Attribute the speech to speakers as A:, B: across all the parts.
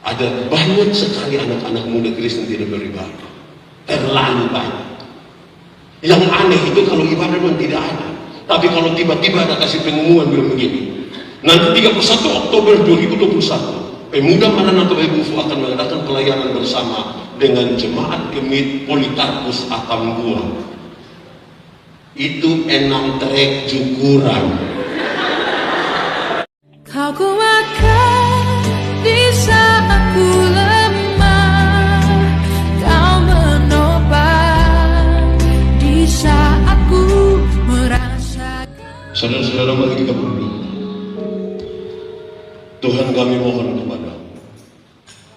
A: Ada banyak sekali anak-anak muda Kristen tidak beribadah. Terlalu banyak. Yang aneh itu kalau ibadah memang tidak ada. Tapi kalau tiba-tiba ada kasih pengumuman bilang begini, nanti 31 Oktober 2021, Pemuda Maranatha Bebufu akan mengadakan pelayanan bersama dengan Jemaat Gemit Polikarpus Atambua. Itu 6 trek Jukuran.
B: Kau kuatkan di saat aku lemah, kau menopang di saat ku merasakan.
A: Saudara-saudara, mari kita berdoa. Tuhan, kami mohon kepada-Mu,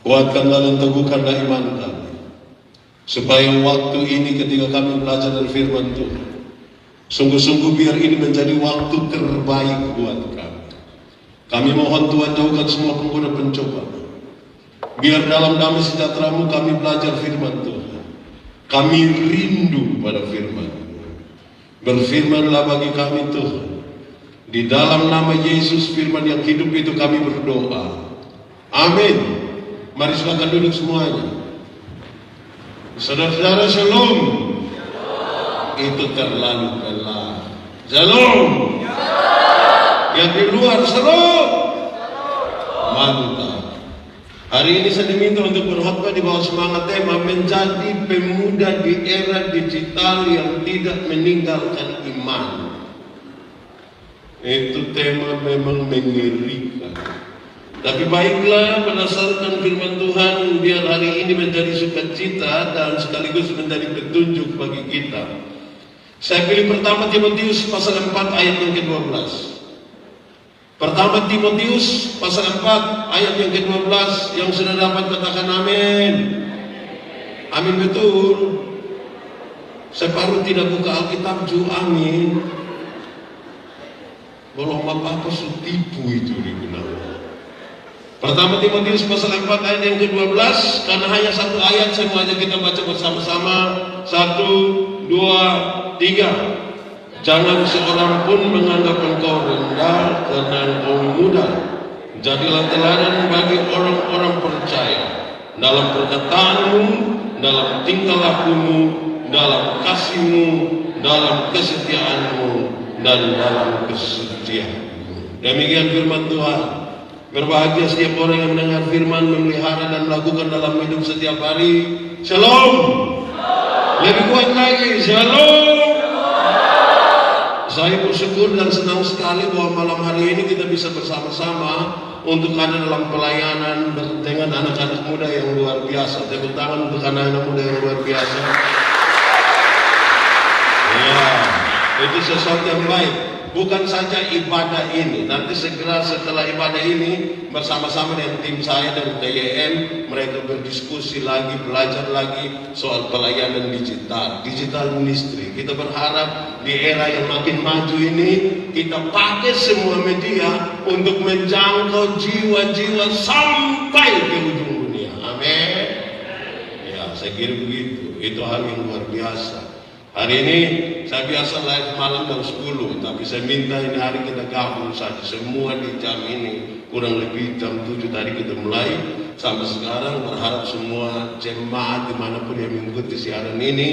A: kuatkanlah dan teguhkanlah iman kami, supaya waktu ini ketika kami belajar dari firman Tuhan, sungguh-sungguh biar ini menjadi waktu terbaik buat kami. Kami mohon Tuhan, jauhkan semua pengguna pencoba. Biar dalam damai sejahtera-Mu kami belajar firman Tuhan. Kami rindu pada firman. Berfirmanlah bagi kami Tuhan. Di dalam nama Yesus firman yang hidup itu kami berdoa. Amin. Mari silakan duduk semuanya. Saudara-saudara, shalom. Itu terlalu pelan. Shalom. Yang di luar, shalom. Mantap. Hari ini saya diminta untuk berkhotbah di bawah semangat tema menjadi pemuda di era digital yang tidak meninggalkan iman. Itu tema memang mengerikan. Tapi baiklah, berdasarkan firman Tuhan, biar hari ini menjadi sukacita dan sekaligus menjadi petunjuk bagi kita. Saya pilih pertama Timotius pasal 4 ayat yang ke-12. Pertama Timotius pasal 4 ayat yang ke-12. Yang sudah dapat katakan amin. Amin, betul. Separuh tidak buka Alkitab ju amin. Belum apa-apa tipu itu digunakan. Pertama Timotius pasal 4 ayat yang ke-12. Karena hanya satu ayat, saya mau ajak kita baca bersama-sama. 1, 2, 3. Jangan seorang pun menganggap engkau rendah karena engkau muda. Jadilah teladan bagi orang-orang percaya dalam perkataanmu, dalam tingkah lakumu, dalam kasihmu, dalam kesetiaanmu, dan dalam kesucianmu. Demikian firman Tuhan. Berbahagia setiap orang yang mendengar firman, memelihara dan melakukan dalam hidup setiap hari. Shalom. Lebih kuat lagi. Shalom. Saya bersyukur dan senang sekali bahwa malam hari ini kita bisa bersama-sama untuk ada dalam pelayanan dengan anak-anak muda yang luar biasa. Tepuk tangan untuk anak-anak muda yang luar biasa. Ya, itu sesuatu yang baik. Bukan saja ibadah ini, nanti segera setelah ibadah ini bersama-sama dengan tim saya dari TYM, mereka berdiskusi lagi, belajar lagi soal pelayanan digital ministry. Kita berharap di era yang makin maju ini kita pakai semua media untuk menjangkau jiwa-jiwa sampai ke ujung dunia. Amin. Ya, saya kira begitu. Itu hal yang luar biasa. Hari ini saya biasa live malam jam 10, tapi saya minta ini hari kita gabung saja semua di jam ini, kurang lebih jam 7 tadi kita mulai sampai sekarang. Berharap semua jemaat dimanapun yang mengikuti siaran ini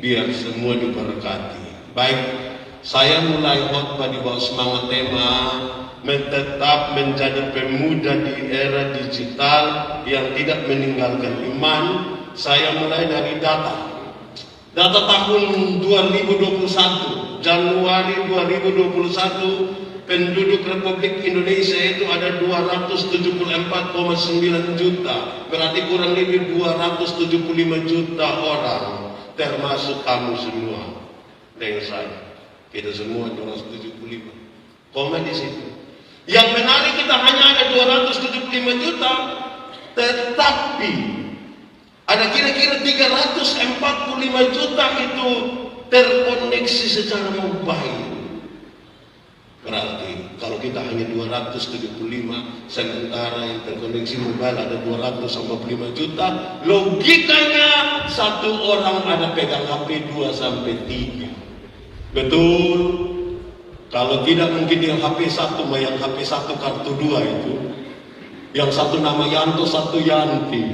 A: biar semua diberkati. Baik, saya mulai khotbah di bawah semangat tema tetap menjadi pemuda di era digital yang tidak meninggalkan iman. Saya mulai dari data tahun 2021, Januari 2021, penduduk Republik Indonesia itu ada 274,9 juta. Berarti kurang lebih 275 juta orang, termasuk kamu semua dengan saya. Kita semua 275. Koma di situ. Yang menarik, kita hanya ada 275 juta, tetapi ada kira-kira 345 juta itu terkoneksi secara mobile. Berarti kalau kita hanya 275, sementara yang terkoneksi mobile ada 245 juta, logikanya satu orang ada pegang HP 2 sampai 3. Betul? Kalau tidak mungkin yang HP 1 yang HP 1 kartu 2 itu. Yang satu nama Yanto, satu Yanti.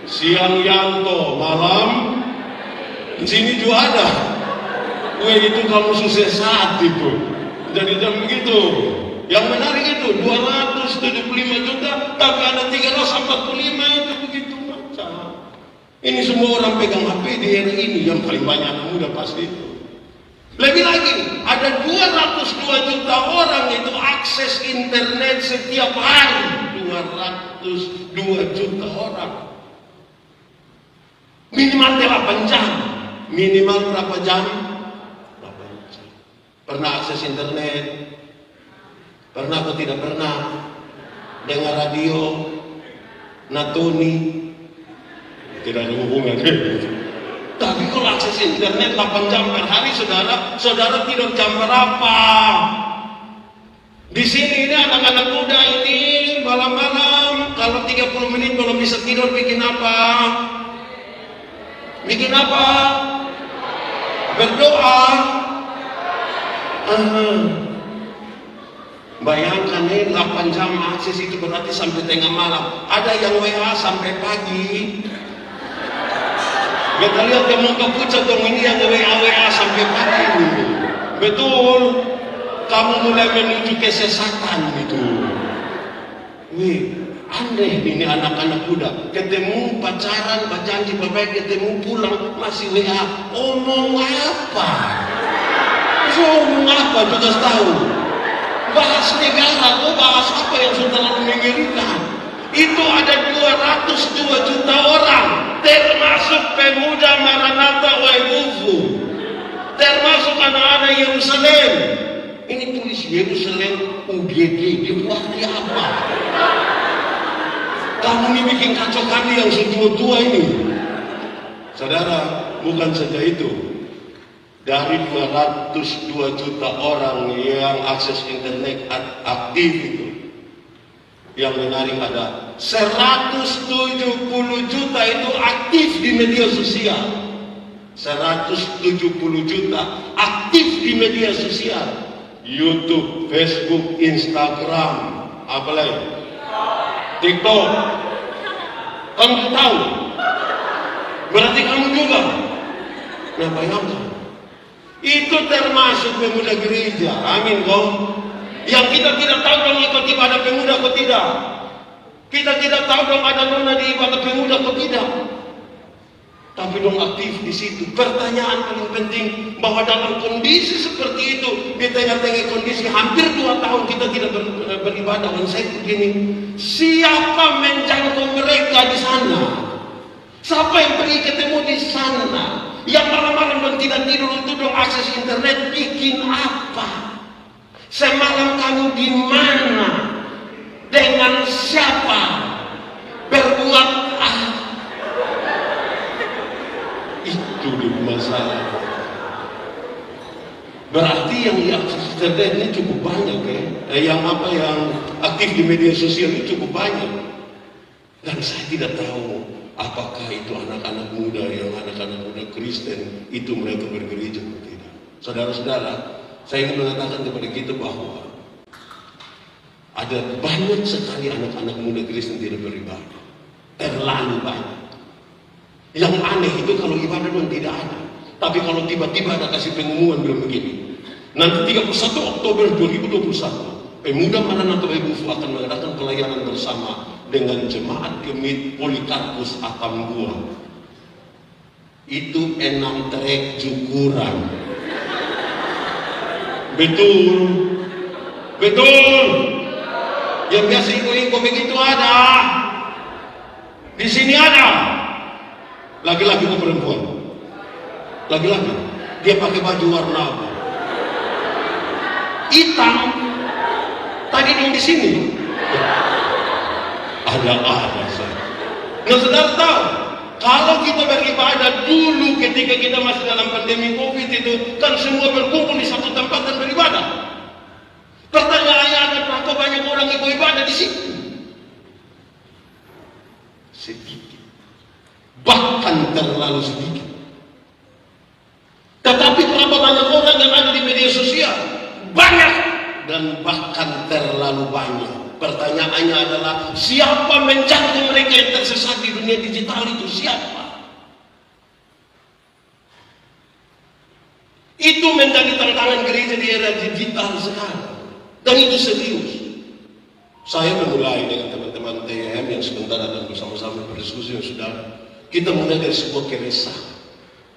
A: Siang Yanto, malam di sini juga ada. Itu kamu sukses saat itu. Jadi jam begitu. Yang menarik itu 275 juta, tapi ada 345 itu begitu macam. Ini semua orang pegang HP di era ini, yang paling banyak anak muda pasti itu. Lebih lagi, ada 202 juta orang itu akses internet setiap hari. 202 juta orang. Minimal 8 jam. Minimal berapa jam? 8 jam. Pernah akses internet? Pernah atau tidak pernah? Dengar radio? Natuni? Tidak ada hubungan. Tapi kalau akses internet 8 jam per hari, saudara tidur jam berapa? Di sini ini anak-anak muda ini malam-malam kalau 30 menit belum bisa tidur bikin apa? Bikin apa? Berdoa. Bayangkan nih 8 jam akses itu berarti sampai tengah malam. Ada yang WA sampai pagi. Kita lihat yang muka pucat dong, ini yang WA sampai pagi. Betul. Kamu mulai menuju kesesatan gitu. Wih, aneh ini anak-anak muda. Ketemu pacaran, berjanji baik, ketemu pulang masih WA. Omong apa? Omong apa juga tahu. Bahas negara, bahas apa yang sudah terlalu mengerikan. Itu ada 202 juta orang, termasuk pemuda Maranatha Waibufu, termasuk anak-anak Yerusalem. Ini tulis Yerusalem UGD, dia buat dia apa? Kamu ini bikin kacau kali yang setua-tua ini. Saudara, bukan saja itu. Dari 202 juta orang yang akses internet aktif itu, yang menarik ada 170 juta itu aktif di media sosial. 170 juta aktif di media sosial. YouTube, Facebook, Instagram, apa lagi? TikTok. Kamu tahu? Berarti kamu juga. Nah, bayangkan. Itu termasuk pemuda gereja. Amin kok. Yang kita tidak tahu dong ikut ibadah pemuda atau tidak. Kita tidak tahu dong ada nona di ibadah pemuda atau tidak. Tapi dong aktif di situ. Pertanyaan paling penting bahwa dalam kondisi seperti itu, di tengah-tengah kondisi hampir 2 tahun kita tidak beribadah, dan saya begini, siapa menjangkau mereka di sana? Siapa yang pergi ketemu di sana? Yang malam-malam dan tidak tidur untuk dong akses internet bikin apa? Semalam kamu di mana? Dengan siapa? Berbuat apa? Itu masalah. Berarti yang akses internet ini cukup banyak ya. Yang aktif di media sosial ini cukup banyak. Dan saya tidak tahu apakah itu anak-anak muda Kristen itu mereka bergereja atau tidak. Saudara-saudara, saya ingin mengatakan kepada kita bahwa ada banyak sekali anak-anak muda Kristen tidak beribadah. Terlalu banyak. Yang aneh itu kalau ibadah memang tidak ada. Tapi kalau tiba-tiba ada kasih pengumuman bilang begini. Nanti 31 Oktober 2021, pemuda Maranatha Waibufu akan mengadakan pelayanan bersama dengan jemaat Kemit Polikarpus Atambua. Itu 6 trek Jukuran. Betul. Betul. Yang biasa iko-iko begitu ada. Di sini ada. Laki-laki atau perempuan? Laki-laki. Dia pakai baju warna apa? Hitam. Tadi dong di sini. Ada saya. Nah, saudara tahu, kalau kita beribadah dulu ketika kita masih dalam pandemi COVID itu, kan semua berkumpul di satu tempat dan beribadah. Pertanyaannya, ada banyak orang yang beribadah di situ? Sedikit. Bahkan terlalu sedikit. Tetapi berapa banyak orang yang ada di media sosial? Banyak. Dan bahkan terlalu banyak. Pertanyaannya adalah, siapa menjangkau mereka yang tersesat di dunia digital itu? Siapa? Itu menjadi tantangan gereja di era digital sekarang. Dan itu serius. Saya memulai dengan teman-teman TEM yang sebentar dan bersama-sama berdiskusi dengan saudara. Kita mulai dari sebuah keresahan.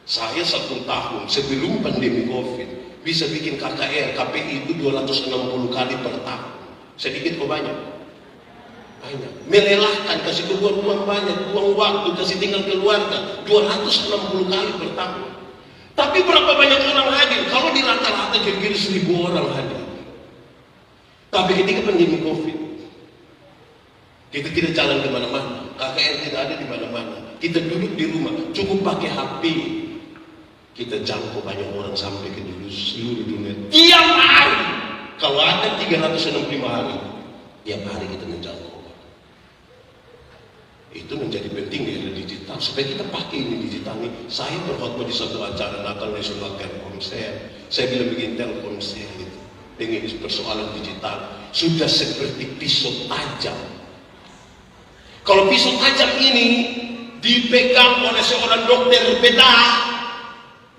A: Saya 1 tahun sebelum pandemi COVID bisa bikin KKR, KPI itu 260 kali per tahun. Sedikit kok banyak? Banyak. Melelahkan, kasih keluar uang banyak, buang waktu, kasih tinggal keluarga 260 kali per tahun. Tapi berapa banyak orang hadir? Kalau di rata-rata kira-kira 1000 orang hadir. Tapi ketika pandemi COVID, kita tidak jalan kemana-mana, KKR tidak ada di mana-mana. Kita duduk di rumah, cukup pakai HP. Kita jangkau banyak orang sampai ke seluruh dunia. Tiap hari, kalau ada 365 hari, tiap hari kita menjangkau. Itu menjadi penting di era digital, supaya kita pakai ini digital ini. Saya berkhotbah di satu acara Natal Nasional Telkomsel. Saya bilang begini, Telkomsel itu dengan persoalan digital sudah seperti pisau tajam. Kalau pisau tajam ini dipegang oleh seorang dokter bedah,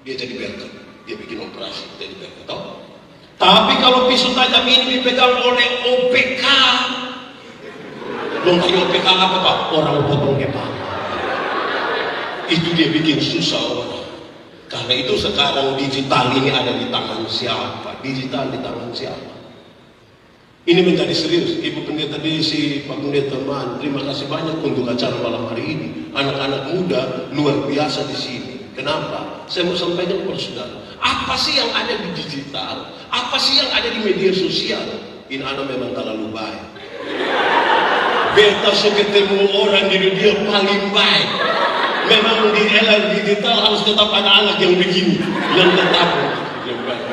A: dia jadi berkat, dia bikin operasi jadi berkat, tahu? Tapi kalau pisau tajam ini dipegang oleh OPK, dong kayak OPK apa Pak? Orang potong kepala. Itu dia bikin susah orang. Karena itu sekarang digital ini ada di tangan siapa? Digital di tangan siapa? Ini menjadi serius. Ibu Pendeta Desi, Pak Pendeta Man, terima kasih banyak untuk acara malam hari ini. Anak-anak muda luar biasa di sini. Kenapa? Saya mau sampaikan kepada saudara, apa sih yang ada di digital? Apa sih yang ada di media sosial? Ini anak memang terlalu baik. Beta so ketemu orang di dunia paling baik. Memang di era digital harus tetap ada anak yang begini, yang tetap yang baik.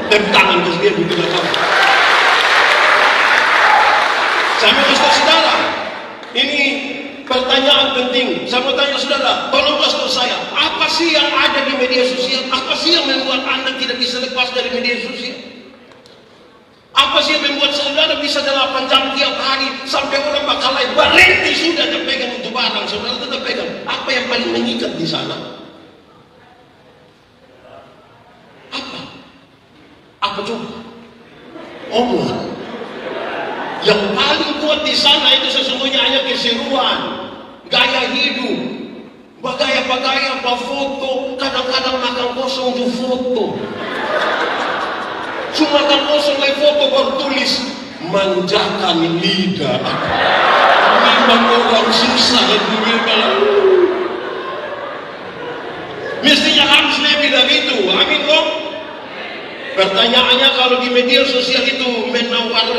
A: Tepuk tangan terus dia begitu apa? Saya mau kasih saudara, ini pertanyaan penting. Saya mau tanya saudara, tolong kasih tahu saya, apa sih yang ada di media sosial? Apa sih yang membuat Anda tidak bisa lepas dari media sosial? Apa sih yang membuat saudara bisa 8 jam tiap hari sampai orang bakal lain berhenti sudah terpegang untuk barang, saudara tetap pegang? Apa yang paling mengikat di sana? Apa coba? Omongan. Yang paling kuat di sana itu sesungguhnya hanya keseruan, gaya hidup, bagaya-bagaya, foto, kadang-kadang makan kosong untuk foto. Cuma makan kosong lagi foto baru tulis manjakan lidah. Memang orang susah dan bagaimana? Mestinya harus lebih dari itu. Amin kok. Pertanyaannya, kalau di media sosial itu menawarkan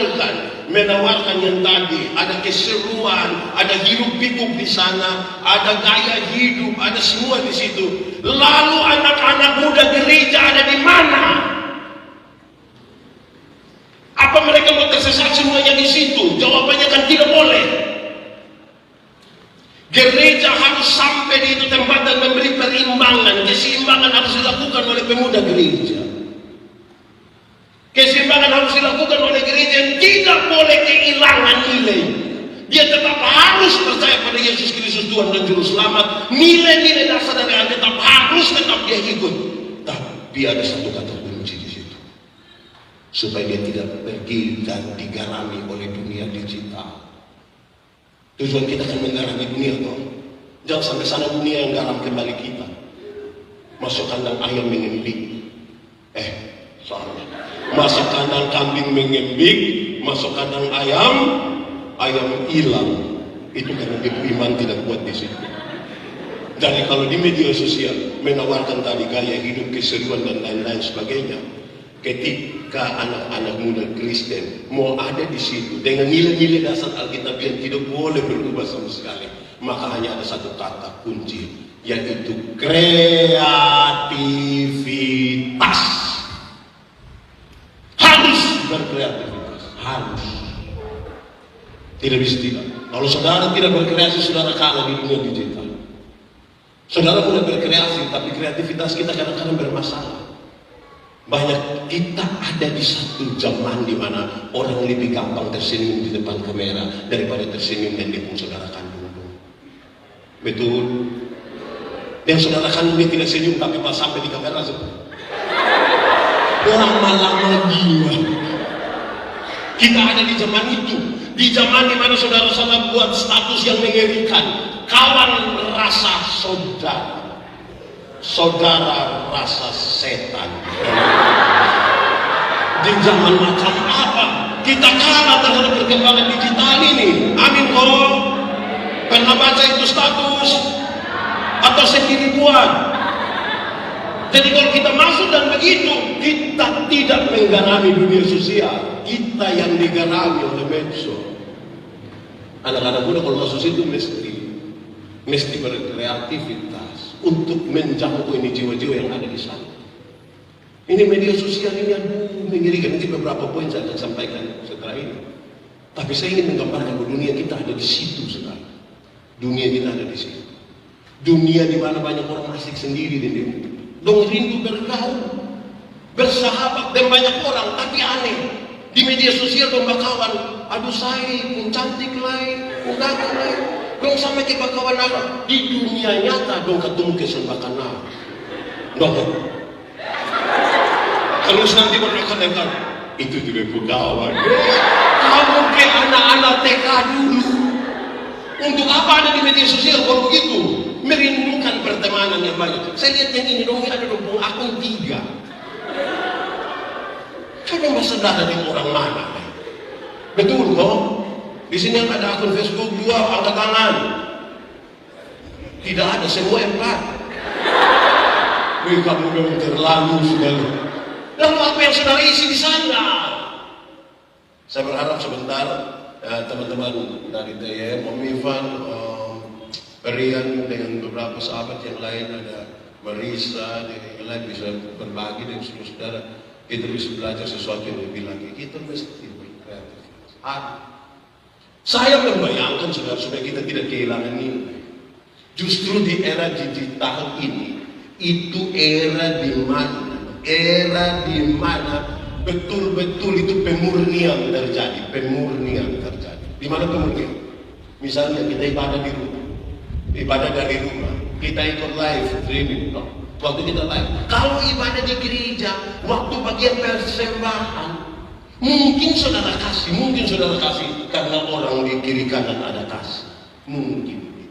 A: yang tadi, ada keseruan, ada hidup pikuk di sana, ada gaya hidup, ada semua di situ. Lalu anak-anak muda gereja ada di mana? Apa mereka mau tersesat semuanya di situ? Jawabannya kan tidak boleh. Gereja harus sampai di itu tempat dan memberi perimbangan. Keseimbangan harus dilakukan oleh pemuda gereja. Keseimbangan harus dilakukan oleh gereja yang tidak boleh kehilangan nilai. Dia tetap harus percaya pada Yesus Kristus Tuhan dan Juru Selamat. Nilai-nilai dasar dari Anda tetap dia ikut. Tapi ada satu kata kunci di situ, supaya dia tidak pergi dan digarami oleh dunia digital. Tujuan kita kan menggarami dunia toh. Jangan sampai sana dunia yang garam kembali kita. Masuk kandang ayam mengembik. Soalnya masuk kandang kambing mengembik, masuk kandang ayam hilang. Itu karena iman tidak kuat di situ. Jadi kalau di media sosial menawarkan tadi gaya hidup, keseruan dan lain-lain sebagainya, ketika anak-anak muda Kristen mau ada di situ dengan nilai-nilai dasar Alkitab yang tidak boleh berubah sama sekali, maka hanya ada satu kata kunci, yaitu kreativitas. Berkreativitas harus, tidak bisa tidak. Kalau saudara tidak berkreasi, saudara kalah di dunia digital. Saudara boleh berkreasi, tapi kreativitas kita kadang-kadang bermasalah. Banyak kita ada di satu zaman di mana orang lebih gampang tersenyum di depan kamera daripada tersenyum dan dia pun saudara kandung. Betul. Dan saudara kandung dia tidak senyum tapi pas sampai di kamera lama-lama gila. Kita ada di zaman itu, di zaman di mana saudara-saudara buat status yang mengerikan. Kawan rasa saudara, saudara rasa setan. Di zaman macam apa kita kalah terhadap perkembangan digital ini? Amin kok. Pernah baca itu status atau sendiri buat? Jadi kalau kita masuk dan begitu, kita tidak menggarami dunia sosial, kita yang digarami oleh medsos. Anak-anak muda kalau masuk situ mesti berkreativitas untuk menjangkau ini jiwa-jiwa yang ada di sana. Ini media sosial ini mengerikan. Nanti beberapa poin saya akan sampaikan setelah ini. Tapi saya ingin menggambarkan bahwa dunia kita ada di situ sekarang. Dunia kita ada di situ. Dunia di mana banyak orang asik sendiri dan dia dong rindu bergaul, bersahabat dengan banyak orang, tapi aneh. Di media sosial dong bakawan, aduh saya pun cantik lain, pun gagah lain. Dong sama ke bakawan ada. Di dunia nyata dong ketemu kesembakan lah. Dong. Kalau nanti berdekat-dekat, itu juga kawan. Kamu ke anak-anak TK dulu. Untuk apa ada di media sosial kalau begitu? Merindukan pertemanan yang banyak. Saya lihat yang ini dong, ada dong akun 3. Kadang bersaudara dengan orang mana? Betul kok? Di sini ada akun Facebook 2, angkat tangan. Tidak ada, semua 4. Wih, kamu dong terlalu sudah. Lalu apa yang saudara isi di sana? Saya berharap sebentar teman-teman dari TYM, Om Ivan, Rian dengan beberapa sahabat yang lain, ada Marisa dan yang lain bisa berbagi dengan saudara. Kita bisa belajar sesuatu yang lebih lagi. Kita mesti berkreatif. Saya membayangkan saudara-saudara kita tidak kehilangan nilai. Justru di era digital ini, itu era di mana betul-betul itu pemurnian terjadi. Di mana pemurnian? Misalnya kita ibadah di rumah. Ibadah dari rumah, kita ikut live streaming. Waktu kita live, kalau ibadah di gereja, waktu bagian persembahan, mungkin saudara kasih karena orang di kiri kanan ada kasih, mungkin.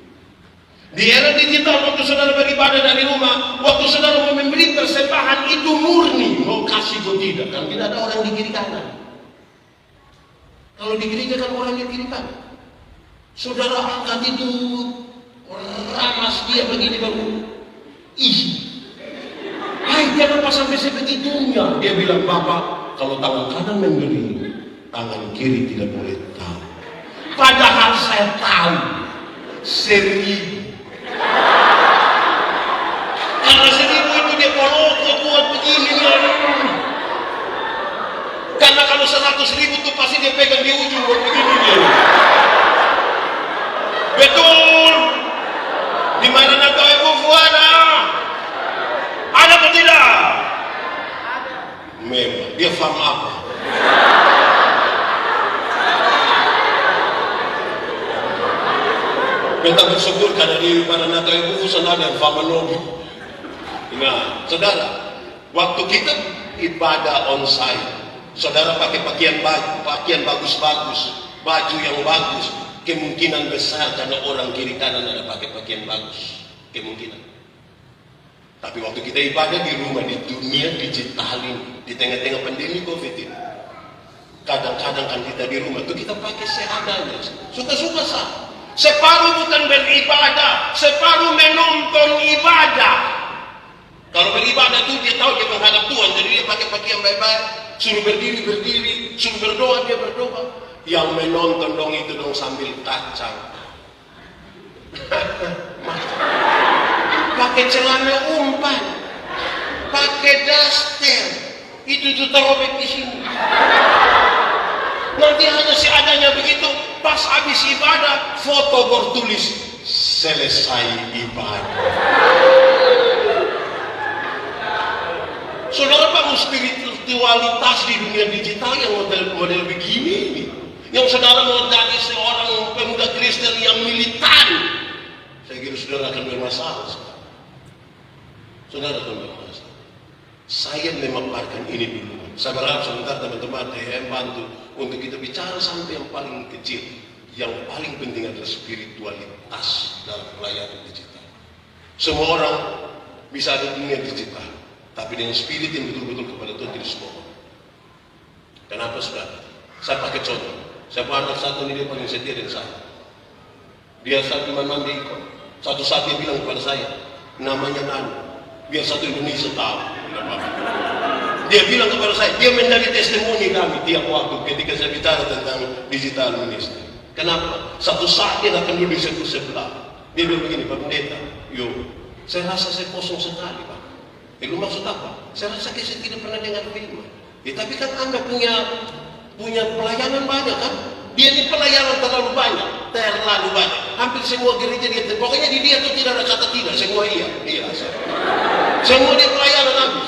A: Di era digital, waktu saudara beribadah dari rumah, waktu saudara mau memberi persembahan itu murni, mau kasih atau tidak, kan tidak ada orang di kiri kanan. Kalau di gereja kan orang di kiri kanan, saudara angkat itu. Ramas dia begini baru. Kenapa sampai sebegitunya? Dia bilang, Bapak, kalau tangan kanan memberi, tangan kiri tidak boleh tahu. Padahal saya tahu 1000. Karena 1000 itu dia buat begini. Karena kalau 100.000 itu pasti dia pegang di ujung buat begini dia. Betul. Di mana nak tahu ibu Fuana? Ada atau tidak? Memang dia faham apa? Kita bersyukur karena di mana nak tahu ibu Fuana ada yang faham nobi. Nah, saudara, waktu kita ibadah onsite, saudara pakai pakaian bagus-bagus, baju yang bagus. Kemungkinan besar karena orang kiri kanan ada pakai pakaian bagus, kemungkinan. Tapi waktu kita ibadah di rumah, di dunia digital ini, di tengah-tengah pandemi COVID ini, kadang-kadang kan kita di rumah itu kita pakai seadanya, suka-suka sah. Separuh bukan beribadah, separuh menonton ibadah. Kalau beribadah itu dia tahu dia menghadap Tuhan, jadi dia pakai pakaian baik-baik, suruh berdiri, suruh berdoa, dia berdoa. Yang menonton dong itu dong sambil kacang. Pakai celana umpan, pakai daster, itu terobek di sini. Nanti hanya seadanya begitu. Pas habis ibadah, foto bertulis selesai ibadah. Saudara bangun spiritualitas di dunia digital yang model begini ini. Yang saudara mau jadi seorang pemuda Kristen yang militan, saya kira saudara akan bermasalah. Saudara akan bermasalah. Saya memaparkan ini dulu. Saya berharap sebentar teman-teman TM bantu untuk kita bicara sampai yang paling kecil. Yang paling penting adalah spiritualitas dalam pelayanan digital. Semua orang bisa ada dunia digital, tapi dengan spirit yang betul-betul kepada Tuhan tidak semua orang. Kenapa saudara? Saya pakai contoh. Saya punya anak satu ini, dia paling setia dengan saya. Dia satu mandi ikut. Satu saat dia bilang kepada saya, namanya Nanu. Biar satu Indonesia tahu. Dia bilang kepada saya, dia menjadi testimoni kami tiap waktu ketika saya bicara tentang digital ministry. Kenapa? Satu saat dia akan duduk di sebelah. Dia bilang begini, Pak Pendeta, saya rasa saya kosong sekali, Pak. Itu maksud apa? Saya rasa saya tidak pernah dengar firman. Tapi kan Anda punya pelayanan banyak kan? Dia ini pelayanan terlalu banyak. Hampir semua gereja dia, pokoknya di dia itu tidak ada kata tidak, semua iya. Semua dia pelayanan habis.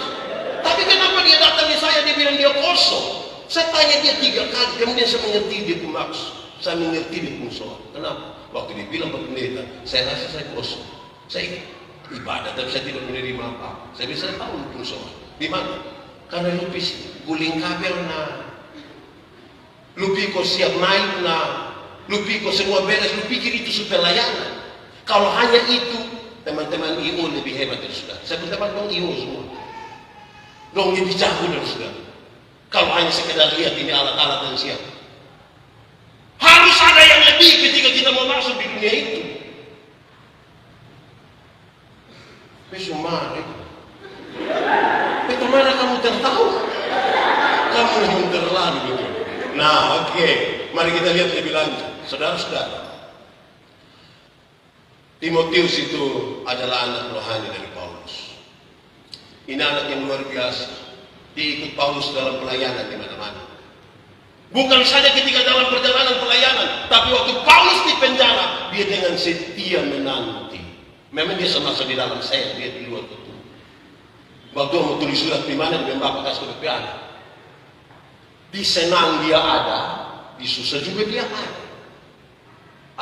A: Tapi kenapa dia datang di saya, dia bilang dia kosong? Saya tanya dia 3 kali, kemudian saya mengerti dia maksud. Saya mengerti dia pun soal. Kenapa? Waktu dia bilang Pak Pendeta, saya rasa saya kosong. Saya ibadah, tapi saya tidak menerima apa. Saya bisa tahu pun soal. Di mana? Karena lupis guling kabel lupi kau siap naik lupi kau semua beres, lu pikir itu supaya layanan. Kalau hanya itu, teman-teman IO lebih hebat dari sudah. Saya berteman dong IO semua. Dong lebih jago dari sudah. Kalau hanya sekedar lihat ini alat-alat yang siap. Harus ada yang lebih ketika kita mau masuk di dunia itu. Besumare. Itu mana kamu tertawa? Kamu yang terlalu betul. Nah, oke. Mari kita lihat lebih lanjut. Saudara-saudara, Timotius itu adalah anak rohani dari Paulus. Ini anak yang luar biasa. Dia ikut Paulus dalam pelayanan di mana-mana. Bukan saja ketika dalam perjalanan pelayanan, tapi waktu Paulus di penjara, dia dengan setia menanti. Memang dia semasa di dalam sel, dia di luar itu. Waktu mau tulis surat di mana, dia bapak kasih ke piala. Di senang dia ada, di susah juga dia ada.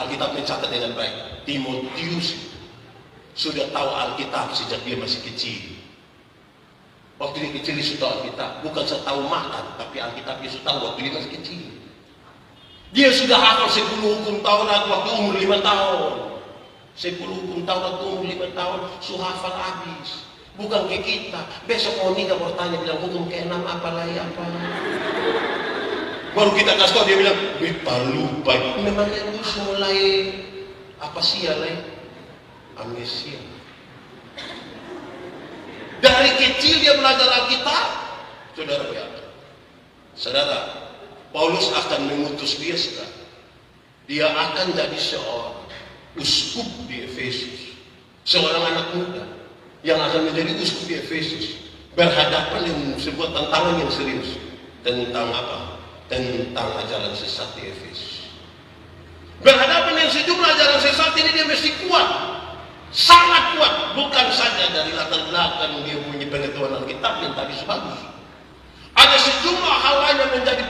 A: Alkitab mencatat dengan baik. Timotius sudah tahu Alkitab sejak dia masih kecil. Waktu dia kecil dia sudah tahu Alkitab. Bukan setahu makan, tapi Alkitab dia sudah tahu waktu dia masih kecil. Dia sudah hafal 10 hukum Taurat waktu umur 5 tahun. 10 hukum Taurat waktu umur 5 tahun, sudah hafal habis. Bukan kayak kita. Besok mau nikah bertanya bilang hukum ke-6 apa lagi apa. Baru kita kasih tahu dia bilang, lupa. Memangnya lu mulai apa sih ya lagi? Amnesia. Dari kecil dia belajar Alkitab. Saudara bayangkan. Saudara, Paulus akan mengutus dia sekarang. Dia akan jadi seorang uskup di Efesus. Seorang anak muda yang akan menjadi uskup di Efesus. Berhadapan dengan sebuah tantangan yang serius. Tentang apa? Tentang ajaran sesat di Efesus. Berhadapan dengan sejumlah ajaran sesat ini dia mesti kuat. Sangat kuat. Bukan saja dari latar belakang dia punya pengetahuan Alkitab yang tadi bagus. Ada sejumlah hal lain yang menjadi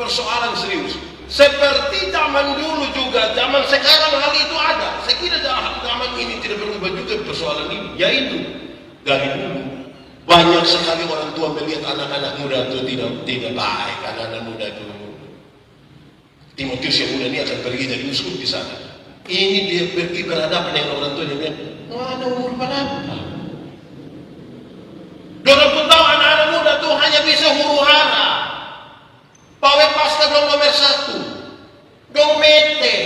A: persoalan serius. Seperti zaman dulu juga, zaman sekarang hal itu ada. Saya kira zaman ini tidak berubah juga persoalan ini. Yaitu dari dulu banyak sekali orang tua melihat anak-anak muda itu tidak baik. Anak-anak muda itu. Timotius yang muda ini akan pergi jadi uskup di sana. Ini dia pergi berhadapan dengan orang tua dia bilang, ada umur berapa? Dorang pun tahu anak-anak muda itu hanya bisa huru-hara. Pawe pasca dong nomor 1. Dong mete,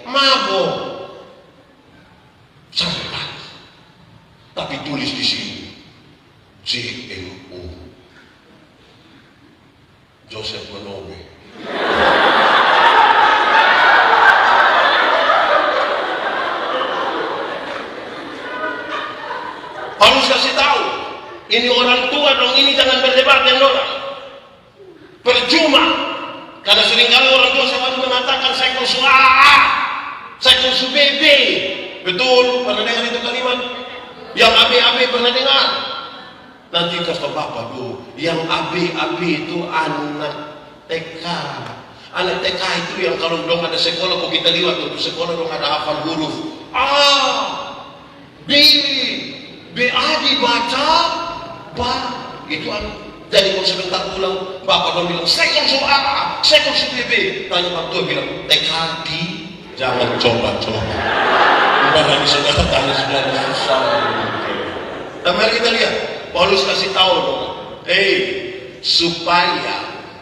A: mabok. Sampai. Tapi tulis di sini. JMO. Joseph Manobe. Paulus kasih tahu, ini orang tua dong, ini jangan berdebat dengan orang. Percuma. Karena seringkali orang tua selalu mengatakan saya kursu A, saya kursu BB. Betul, pernah dengar itu kalimat? Yang AB pernah dengar? Nanti kata bapak tuh, yang AB itu anak TK. Anak TK itu yang kalau dong ada sekolah, kok kita lihat untuk sekolah dong ada hafal huruf A, B, BA dibaca, ba, itu jadi kalau sebentar pulang, bapak dong bilang, saya konsul A, saya konsul B. Tanya bapak tua bilang, TK di, jangan coba-coba. Barang saudara tanya saudara susah. Dan mari kita lihat, Paulus kasih tahu dong,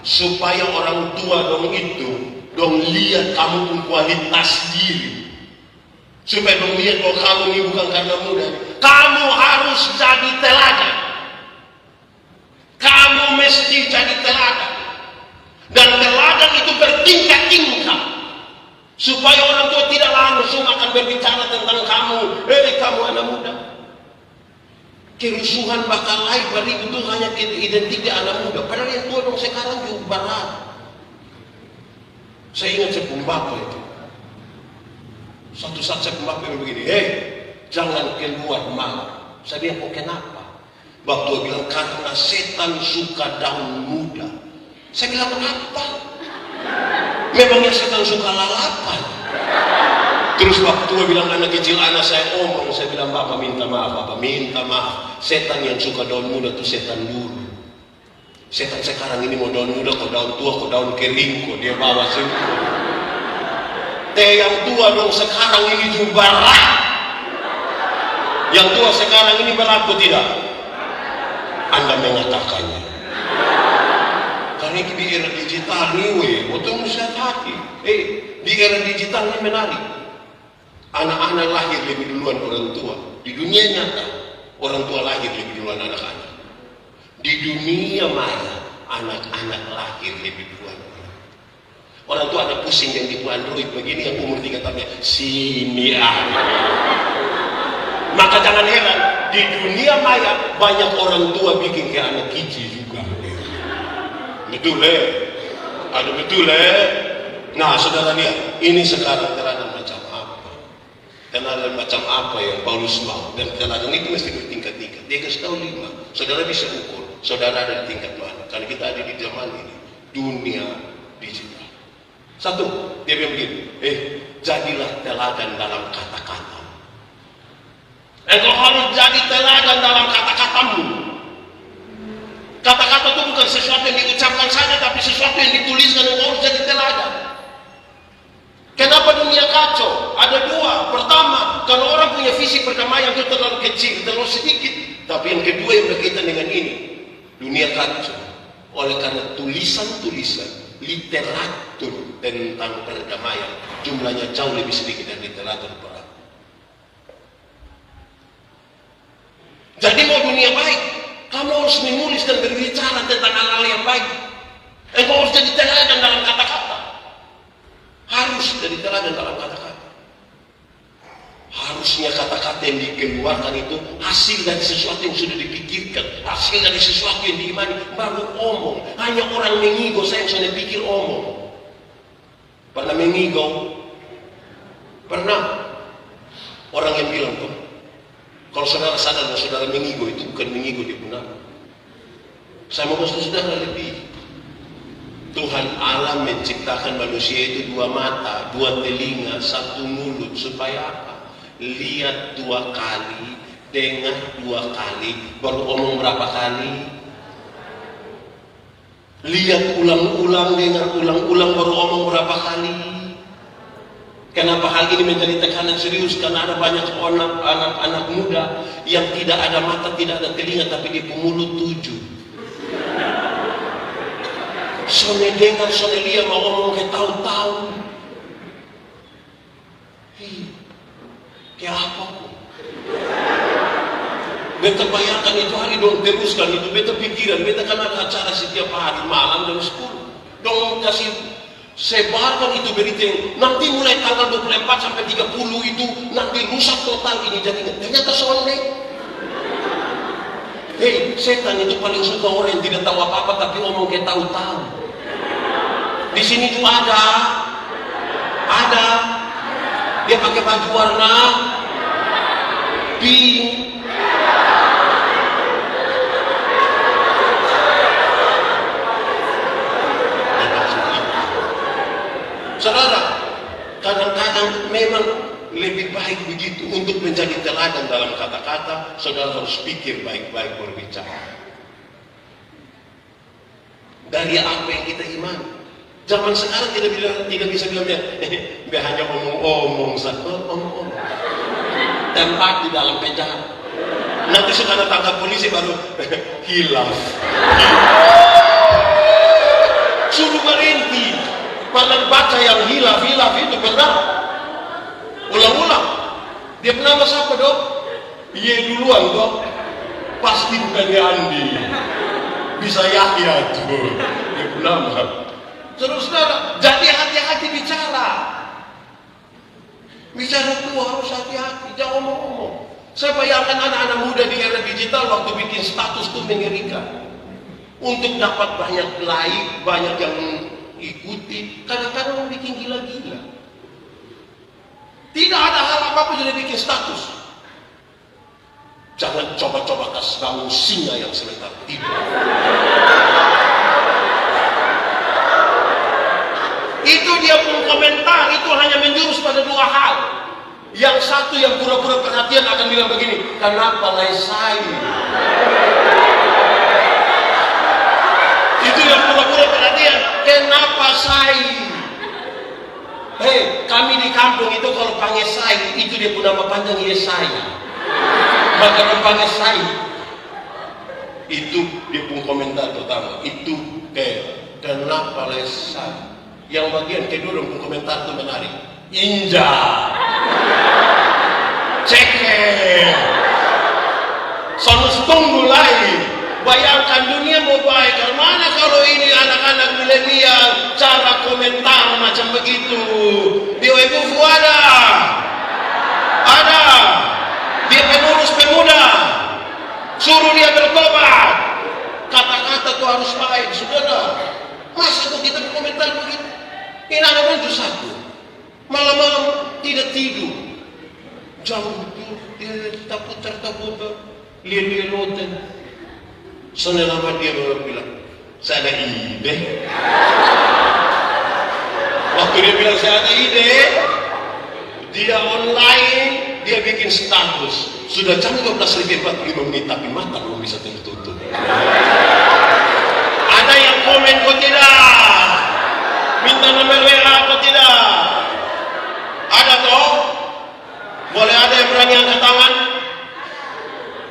A: supaya orang tua dong itu dong lihat kamu pun kualitas diri, supaya dong lihat kalau kamu ini bukan karena muda, kamu harus jadi teladan, kamu mesti jadi teladan, dan teladan itu bertingkat-tingkat, supaya orang tua tidak langsung akan berbicara tentang kamu, kamu anak muda. Kerusuhan bakal lain bari itu hanya identik di anak muda. Padahal yang tua dong sekarang juga barat. Saya ingat sepung bapak itu. Satu saat sepung bapak begini, jangan keluar malam. Saya bilang, kok kenapa? Bapak tua bilang, karena setan suka daun muda. Saya bilang, kenapa? Memangnya setan suka lalapan. Terus waktu tua bilang anak kecil, anak saya omong, saya bilang bapak minta maaf, setan yang suka daun muda itu setan dulu. Setan sekarang ini mau daun muda, kok daun tua, kok daun kering, kok dia bawa semua. Yang tua dong sekarang ini juga berat. Yang tua sekarang ini berat atau tidak? Anda mengatakannya. Karena di era digital nih, betul mesti hati. Di era digital ini menarik. Anak-anak lahir lebih duluan orang tua. Di dunia nyata, orang tua lahir lebih duluan anak-anak. Di dunia maya, anak-anak lahir lebih duluan. Orang tua ada pusing yang tipu Android begini, yang umur 3 tahun, sini Maka jangan heran, di dunia maya banyak orang tua bikin ke anak kecil juga. Betul ada betul Nah saudara lihat, ini sekarang teladan macam apa? Teladan macam apa yang Paulus mau? Dan teladan itu mesti bertingkat-tingkat. Dia kasih tahu 5. Saudara bisa ukur, saudara ada di tingkat mana? Karena kita ada di zaman ini, dunia digital. 1, dia bilang begini, jadilah teladan dalam kata-kata. Engkau harus jadi teladan dalam kata-katamu. Kata-kata itu bukan sesuatu yang diucapkan saja, tapi sesuatu yang dituliskan. Engkau harus jadi teladan. Kenapa dunia kacau? Ada 2. Pertama, kalau orang punya visi perdamaian itu terlalu kecil, terlalu sedikit. Tapi yang kedua yang berkaitan dengan ini, dunia kacau. Oleh karena tulisan-tulisan, literatur tentang perdamaian jumlahnya jauh lebih sedikit dari literatur perang. Jadi mau dunia baik, kamu harus menulis dan berbicara tentang hal-hal yang baik. Engkau harus jadi teladan dalam kata-kata. Harus jadi teladan dalam kata-kata. Harusnya kata-kata yang dikeluarkan itu hasil dari sesuatu yang sudah dipikirkan, hasil dari sesuatu yang diimani, baru omong. Hanya orang mengigo saya yang sudah pikir omong. Pernah mengigo? Pernah? Orang yang bilang tuh, kalau saudara sadar bahwa saudara mengigo itu bukan mengigo dia benar. Saya mau kasih saudara lebih. Tuhan Allah menciptakan manusia itu 2 mata, 2 telinga, 1 mulut. Supaya apa? Lihat 2 kali, dengar 2 kali, baru omong berapa kali? Lihat ulang-ulang, dengar ulang-ulang, baru omong berapa kali? Kenapa hal ini menjadi tekanan serius? Karena ada banyak anak-anak muda yang tidak ada mata, tidak ada telinga, tapi dia pemulut 7. Sone dengar, sone lihat, mau ngomong kayak tahu-tahu. Kayak apa kok? Beta bayangkan itu hari dong teruskan itu, beta pikiran, beta kan ada acara setiap hari malam jam 10. Dong kasih sebarkan itu berita yang nanti mulai tanggal 24 sampai 30 itu nanti rusak total ini jaringan. Ternyata sonde. Setan itu paling suka orang yang tidak tahu apa-apa tapi ngomong kayak tahu-tahu. Di sini juga ada. Dia pakai baju warna pink. memang lebih baik begitu. Untuk menjadi teladan dalam kata-kata, saudara harus pikir baik-baik berbicara. Dari apa yang kita imani. Zaman sekarang tidak bisa bilang dia hanya omong-omong satu omong. Tempat di dalam penjara. Nanti sudah tangkap polisi baru hilaf. Suruh berhenti. Padahal baca yang hilaf itu benar. Ulang-ulang. Dia bernama siapa dok? Iya duluan dok. Pasti bukan Andi. Bisa Yahya tuh. Dia bernama. Saudara-saudara, jadi hati-hati bicara. Bicara itu harus hati-hati, jangan ngomong-ngomong. Saya bayangkan anak-anak muda di era digital waktu bikin status itu mengerikan. Untuk dapat banyak like, banyak yang ikuti, kadang-kadang orang bikin gila-gila. Tidak ada hal apapun yang bikin status. Jangan coba-coba kasih bangun singa yang sebentar tidur. Itu dia pun komentar, itu hanya menjurus pada dua hal. Yang satu yang pura-pura perhatian akan bilang begini, kenapa Laisai? Itu yang pura-pura perhatian, kenapa Sai? Hei, kami di kampung itu kalau panggil Sai, itu dia pun nama panjang Yesaya. Maka orang panggil Sai. Itu dia pun komentar pertama, itu kenapa Laisai? Yang bagian kedua pun komentar itu menarik. Inja, ceker, sonus tunggu lagi. Bayangkan dunia mau baik. Mana kalau ini anak-anak milenial cara komentar macam begitu? Di WebUFU ada. Dia pengurus pemuda. Suruh dia bertobat. Kata-kata itu harus baik, saudara. Masa kok kita berkomentar begitu? Ini anak itu satu. Malam-malam tidak tidur. Jam itu dia putar-putar. Lihat loten. Soalnya lama dia baru bilang, saya ada ide. Waktu dia bilang saya ada ide, dia online, dia bikin status. Sudah jam 12:45 tapi mata belum bisa tertutup. Ada yang komen kok tidak? Minta nomor WA atau tidak? Ada toh? Boleh ada yang berani angkat tangan?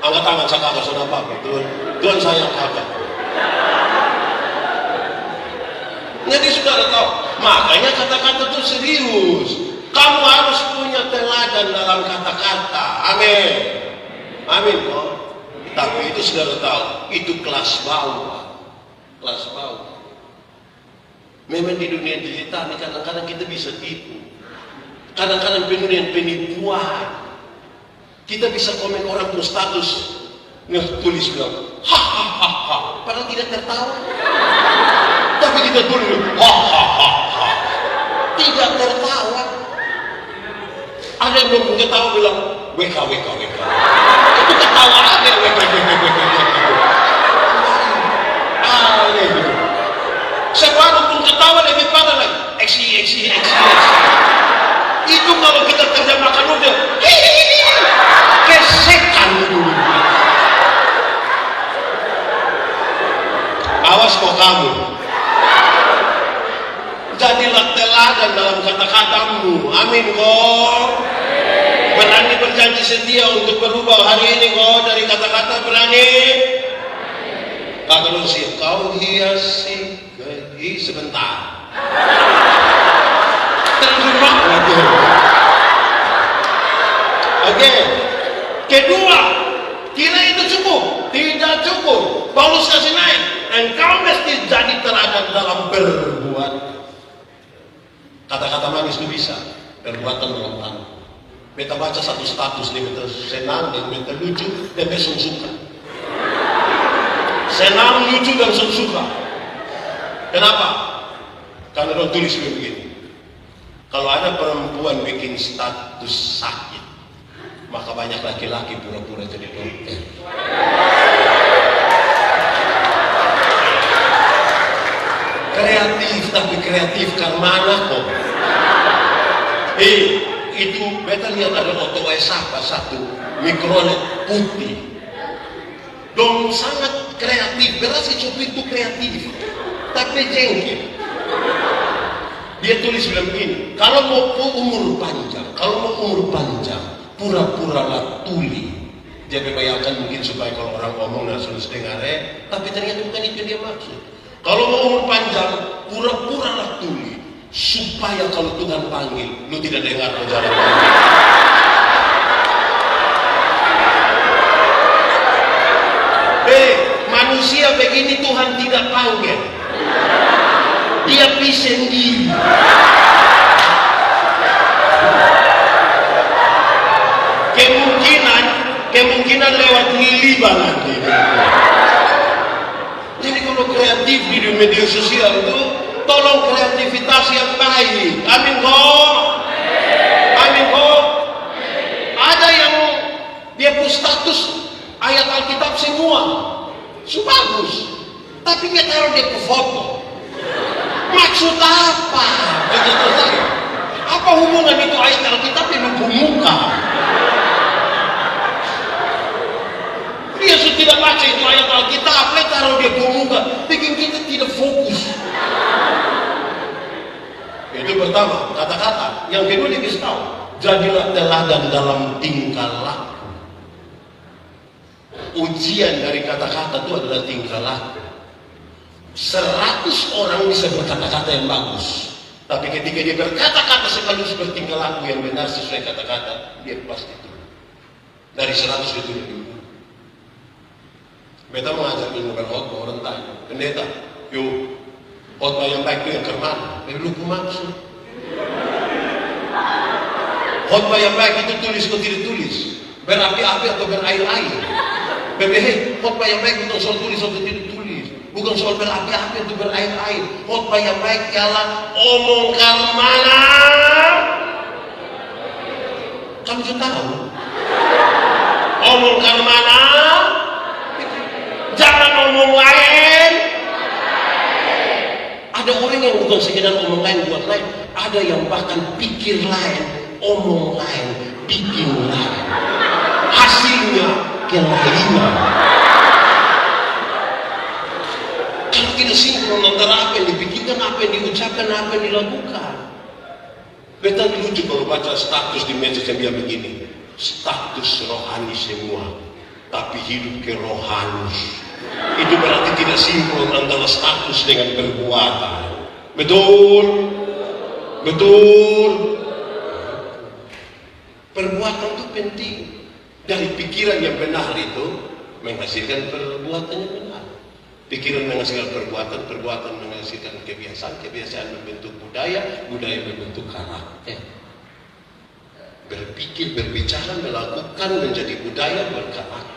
A: Angkat tangan, saya kagak sudah apa-apa. Tuhan saya kagak. Jadi saudara tahu, makanya kata-kata itu serius. Kamu harus punya teladan dalam kata-kata. Amin. Amin toh. Tapi itu saudara tahu, itu kelas bawah. Kelas bawah. Memang di dunia digital ini kadang-kadang kita bisa tipu. Kadang-kadang penipuan. Kita bisa komen orang pun status tulis bilang hahaha, padahal tidak tertawa. Tapi kita tulis hahaha, tidak tertawa. Ada yang belum ketawa bilang WK. Itu ketawa aja WK. Aneh gitu. Sebaru pun ketawa lebih parah lagi. Eksi. Itu kalau kita terjemahkan udah kesekan dulu. Awas kok kamu. Jadilah teladan dalam kata-katamu. Amin kok. Berani berjanji setia untuk berubah hari ini kok. Dari kata-kata berani. Kata Lucy, kau hiasi sebentar. Terjemah lagi. Oke. Kedua, kira itu cukup? Tidak cukup. Paulus kasih naik. Engkau mesti jadi teladan dalam berbuat. Kata-kata manis itu bisa. Perbuatan dalam tangan. Beta baca satu status nih, beta senang dan beta lucu dan beta suka. Senang, lucu dan suka. Kenapa? Karena orang tulis begini. Kalau ada perempuan bikin status sakit, maka banyak laki-laki pura-pura jadi dokter. Kreatif, tapi kreatif kan mana kok? itu beta lihat ada oto apa satu mikrolet putih. Dong sangat kreatif, berasa supir itu kreatif, tapi jengkel. Dia tulis bilang begini, kalau mau umur panjang, pura-puralah tuli. Dia bayangkan mungkin supaya kalau orang ngomong langsung dengar tapi ternyata bukan itu yang dia maksud. Kalau mau umur panjang, pura-puralah tuli, supaya kalau Tuhan panggil, lu tidak dengar jalan. Manusia begini Tuhan tidak panggil, dia pergi sendiri. Kemungkinan lewat liliba nanti. Jadi kalau kreatif di media sosial itu, tolong kreativitas yang baik. Amin kok. Amin kok. Ada yang dia punya status ayat Alkitab semua. Bagus, tapi dia taruh dia ke foto. Maksud apa? Begitu saja. Apa hubungan itu ayat Alkitab yang muka? Dia sudah tidak baca itu ayat Alkitab, dia taruh dia ke muka, bikin kita tidak fokus. Itu pertama, kata-kata. Yang kedua dia kasih tahu, jadilah teladan dalam tingkah laku. Ujian dari kata-kata itu adalah tingkah laku. 100 orang bisa berkata-kata yang bagus, tapi ketika dia berkata-kata sekaligus bertingkah laku yang benar sesuai kata-kata, dia pasti itu. Dari 100 itu dia. Beta mengajar ilmu berkhotbah, orang tanya, pendeta, yuk, khotbah yang baik itu yang kemana? Lu maksud? Khotbah yang baik itu tulis atau tidak tulis? Berapi-api atau berair-air? Bebehe, khotbah yang baik bukan soal tulis atau tidak tulis, bukan soal berapi-api atau berair-air. Khotbah yang baik ialah omongkan mana. Kamu sudah tahu? Omongkan mana? Jangan omong lain. Ada orang yang bukan sekedar omong lain buat lain, ada yang bahkan pikir lain, omong lain, bikin lain. Hasilnya kelainan. Kalau tidak sinkron antara apa yang dipikirkan, apa yang diucapkan, apa yang dilakukan. Beta lucu kalau baca status di medsos yang dia begini, status rohani semua, tapi hidup kerohanus. Itu berarti tidak sinkron antara status dengan perbuatan. Betul? Betul? Perbuatan itu penting. Dari pikiran yang benar itu menghasilkan perbuatan yang benar. Pikiran menghasilkan perbuatan, perbuatan menghasilkan kebiasaan, kebiasaan membentuk budaya, budaya membentuk karakter. Berpikir, berbicara, melakukan menjadi budaya berkarakter.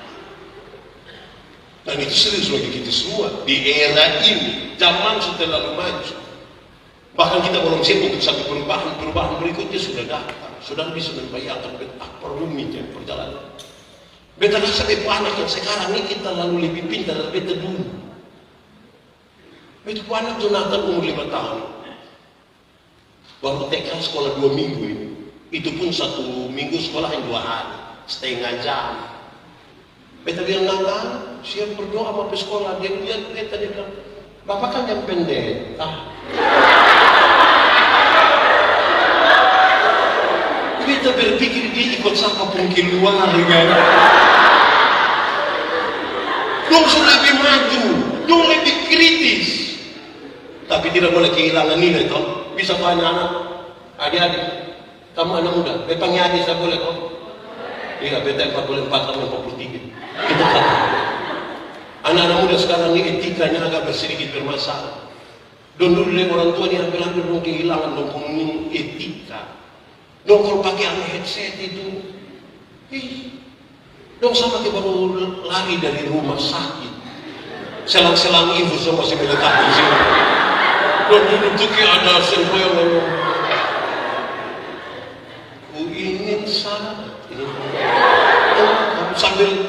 A: Dan itu serius bagi kita semua. Di era ini, zaman sudah terlalu maju. Bahkan kita belum siap untuk satu perubahan. Perubahan berikutnya sudah datang. Sudah bisa membayangkan betapa rumitnya perjalanan. Beta rasa bepo anak yang sekarang ini kita lalu lebih pintar dari beta dulu. Bepo anak Jonathan umur 5 tahun. Baru TK sekolah 2 minggu ini. Itu pun 1 minggu sekolah yang 2 hari. Setengah jam. Beta bilang, Nana, siap berdoa sama sekolah. Dia lihat beta, dia bilang, Bapak kan yang pendek. Beta berpikir dia ikut sama pungkil luar kan. Dong sudah lebih maju, dong lebih kritis. Tapi tidak boleh kehilangan nilai toh. Bisa tanya anak, adik-adik, kamu anak muda, bepangnya adik saya boleh toh? Iya, beta 44 tahun 43. Kita kata. Anak-anak muda sekarang ini etikanya agak sedikit bermasalah. Dong dulu orang tua dia hampir-hampir dong kehilangan dong ngomongin etika. Dong kalau pakai headset itu, dong sama kayak baru lari dari rumah sakit. Selang-selang ibu semua masih melekat di sini. Dong duduk tuh kayak ada semboyan. Ku ingin sana. Sambil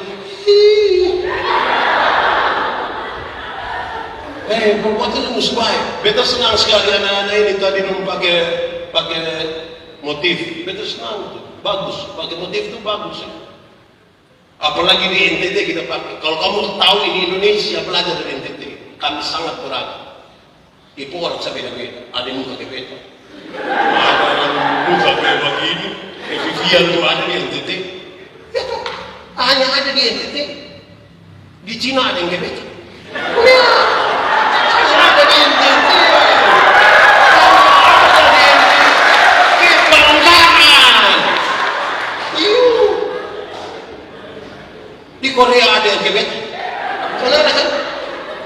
A: perbuatan itu baik. Beta senang sekali anak-anak ini tadi dong pakai motif. Betul senang tuh, bagus. Pakai motif itu bagus. Apalagi di NTT kita pakai. Kalau kamu tahu ini Indonesia, belajar dari NTT. Kami sangat beragam. Itu orang saya beda-beda. Ada yang muka kayak beda. Ada yang muka kayak begini. Vivian tuh ada di NTT. Ya tuh, hanya ada di NTT. Di Cina ada yang kayak beda. Ya, hanya ada di NTT. Di Korea ada yang kayak beta. Saudara kan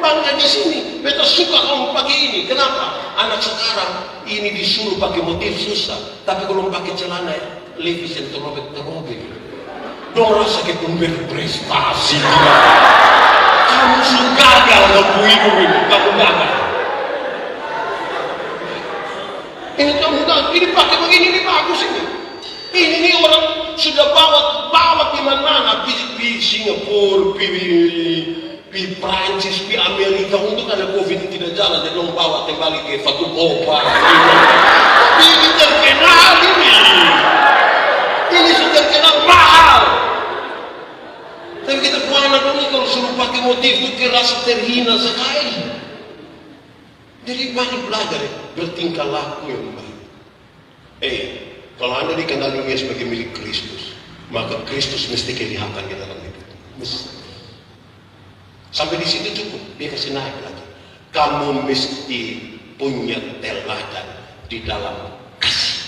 A: bangga di sini. Beta suka kamu pakai ini. Kenapa? Anak sekarang ini disuruh pakai motif susah. Tapi kalau pakai celana levis yang terobek-terobek, dong rasa kayak pun berprestasi. Kamu sudah gagal waktu hidup ini. Kamu gagal. Ini kamu gagal. Ini pakai begini ini bagus ini. Ini orang sudah bawa di mana-mana, di Singapura, di Prancis, di Amerika. Untuk ada COVID tidak jalan, jadi orang bawa kembali ke Fatukopa. Tapi ini terkenal ini. Ini sudah terkenal mahal. Tapi kita puana dong kalau suruh pakai motif itu kerasa terhina sekali. Jadi mari belajar bertingkah laku yang baik. Kalau Anda dikenal dunia sebagai milik Kristus, maka Kristus mesti kelihatan di dalam hidup. Mesti. Sampai di situ cukup, dia kasih naik lagi. Kamu mesti punya teladan di dalam kasih.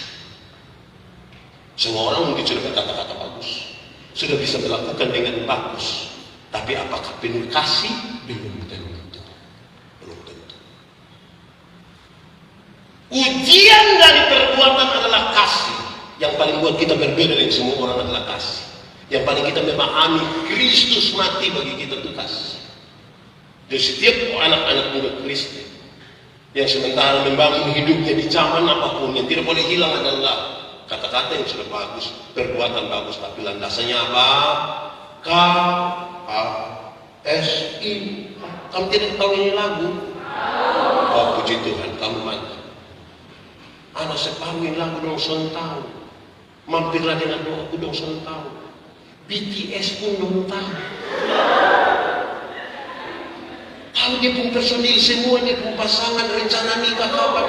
A: Semua orang mungkin sudah berkata-kata bagus, sudah bisa melakukan dengan bagus, tapi apakah penuh kasih? Belum tentu. Belum tentu. Ujian dari perbuatan adalah kasih. Yang paling buat kita berbeda dari semua orang adalah kasih. Yang paling kita memahami Kristus mati bagi kita itu kasih. Dan setiap anak-anak muda Kristen yang sementara membangun hidupnya di zaman apapun, yang tidak boleh hilang adalah kata-kata yang sudah bagus, perbuatan bagus, tapi landasannya apa? K-A-S-I. Kamu tidak tahu ini lagu? Oh puji Tuhan, kamu mantap. Anak separuh ini lagu dong son tahu. Mampirlah dengan doaku dong son tahu. BTS pun dong tahu. Tahu dia pun personil semua, dia pun pasangan, rencana nikah kapan.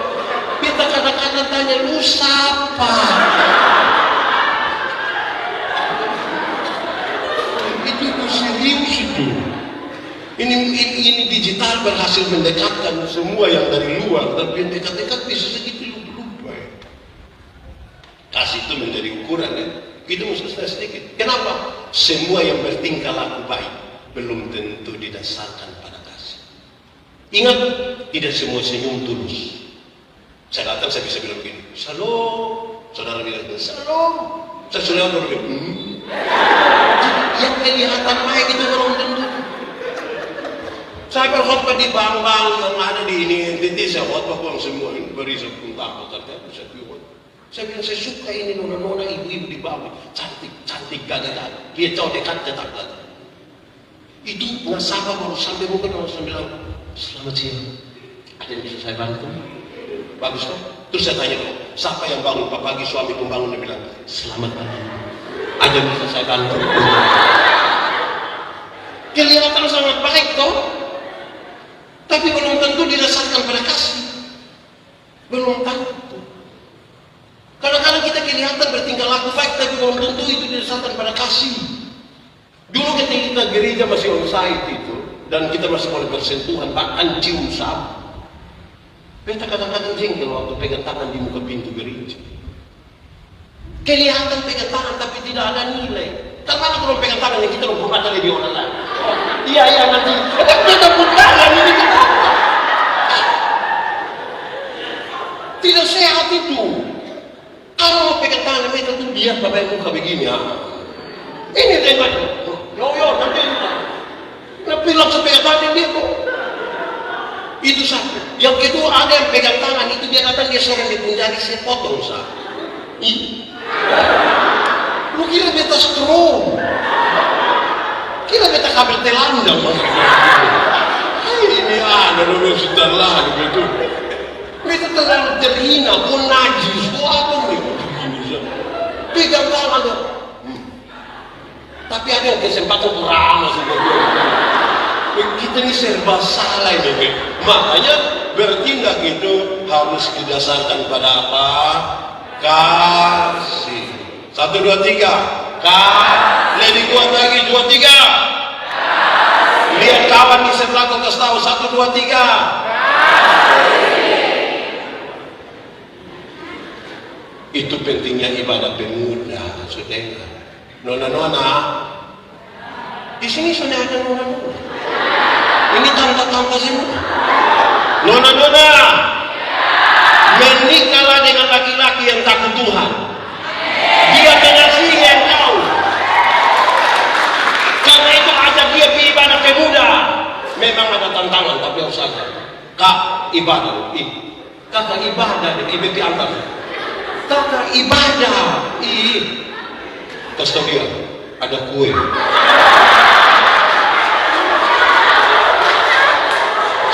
A: Beta kadang-kadang tanya, lu siapa? Itu serius itu. Ini digital berhasil mendekatkan semua yang dari luar, tapi yang dekat-dekat bisa segitu lupa. Kasih itu menjadi ukuran ya. Itu maksudnya sedikit. Kenapa? Semua yang bertingkah laku baik belum tentu didasarkan pada kasih. Ingat, tidak semua senyum tulus. Saya datang, saya bisa bilang begini, "Shalom." Saudara bilang, "Shalom." Saya sudah bilang, Yang kelihatan baik itu belum tentu. Saya berkhotbah di bank-bank yang ada di ini NTT, saya khotbah pulang semua ini beri sepuluh tahun ternyata saya bilang. Saya bilang saya suka ini nona-nona ibu-ibu di bawah, cantik gagah-gagah. Dia jauh dekat cetak gagah. Itu nasabah baru sampai mungkin orang bilang, "Selamat siang, ada yang bisa saya bantu?" Bagus kan? Terus saya tanya dong, siapa yang bangun pagi suami pembangun? Dia bilang, "Selamat pagi, ada yang bisa saya bantu?" Kelihatan sangat baik toh, tapi belum tentu didasarkan pada kasih. Belum tentu. Kadang-kadang kita kelihatan bertingkah laku baik, tapi belum tentu itu didasarkan pada kasih. Dulu ketika kita gereja masih on-site itu, dan kita masih boleh bersentuhan, bahkan cium sapu. Beta kadang-kadang jengkel waktu pegang tangan di muka pintu gereja. Kelihatan pegang tangan, tapi tidak ada nilai. Karena kalau pegang tangan yang kita lupa baca lebih orang lain. Iya nanti. Kita pun tangan ini kita. Tidak sehat itu. Kalau mau pegang tangan kita tuh lihat bapak yang muka begini ya. Ini tembak. Yo nanti. Tapi langsung pegang tangan dia kok. Itu satu. Yang kedua ada yang pegang tangan itu dia datang dia sore dia punjari saya potong sah. Lu kira beta strong? Kira beta kabel telandang? Ini ada dulu sudah lah begitu. Beta terlalu terhina, pun najis, kok apa nih? Begini pegang tangan dia. Tapi ada yang kesempatan ramah seperti kita ini serba salah ini. Makanya bertindak itu harus didasarkan pada apa? Kasih. 1, 2, 3. Lebih kuat lagi 2, 3. Lihat kawan di sebelah kau kasih tahu 1, 2, 3. Itu pentingnya ibadah pemuda, saudara. Nona-nona, di sini sudah ada nona-nona. Ini tanda-tanda semua. Nona-nona, menikahlah dengan laki-laki yang takut Tuhan. Dia mengasihi engkau. Karena itu ajak dia pergi ibadah pemuda. Memang ada tantangan, tapi harus ada. Kak, ibadah. Kakak ibadah, ibu diantar. Kakak ibadah. Kasih tahu dia, ada kue.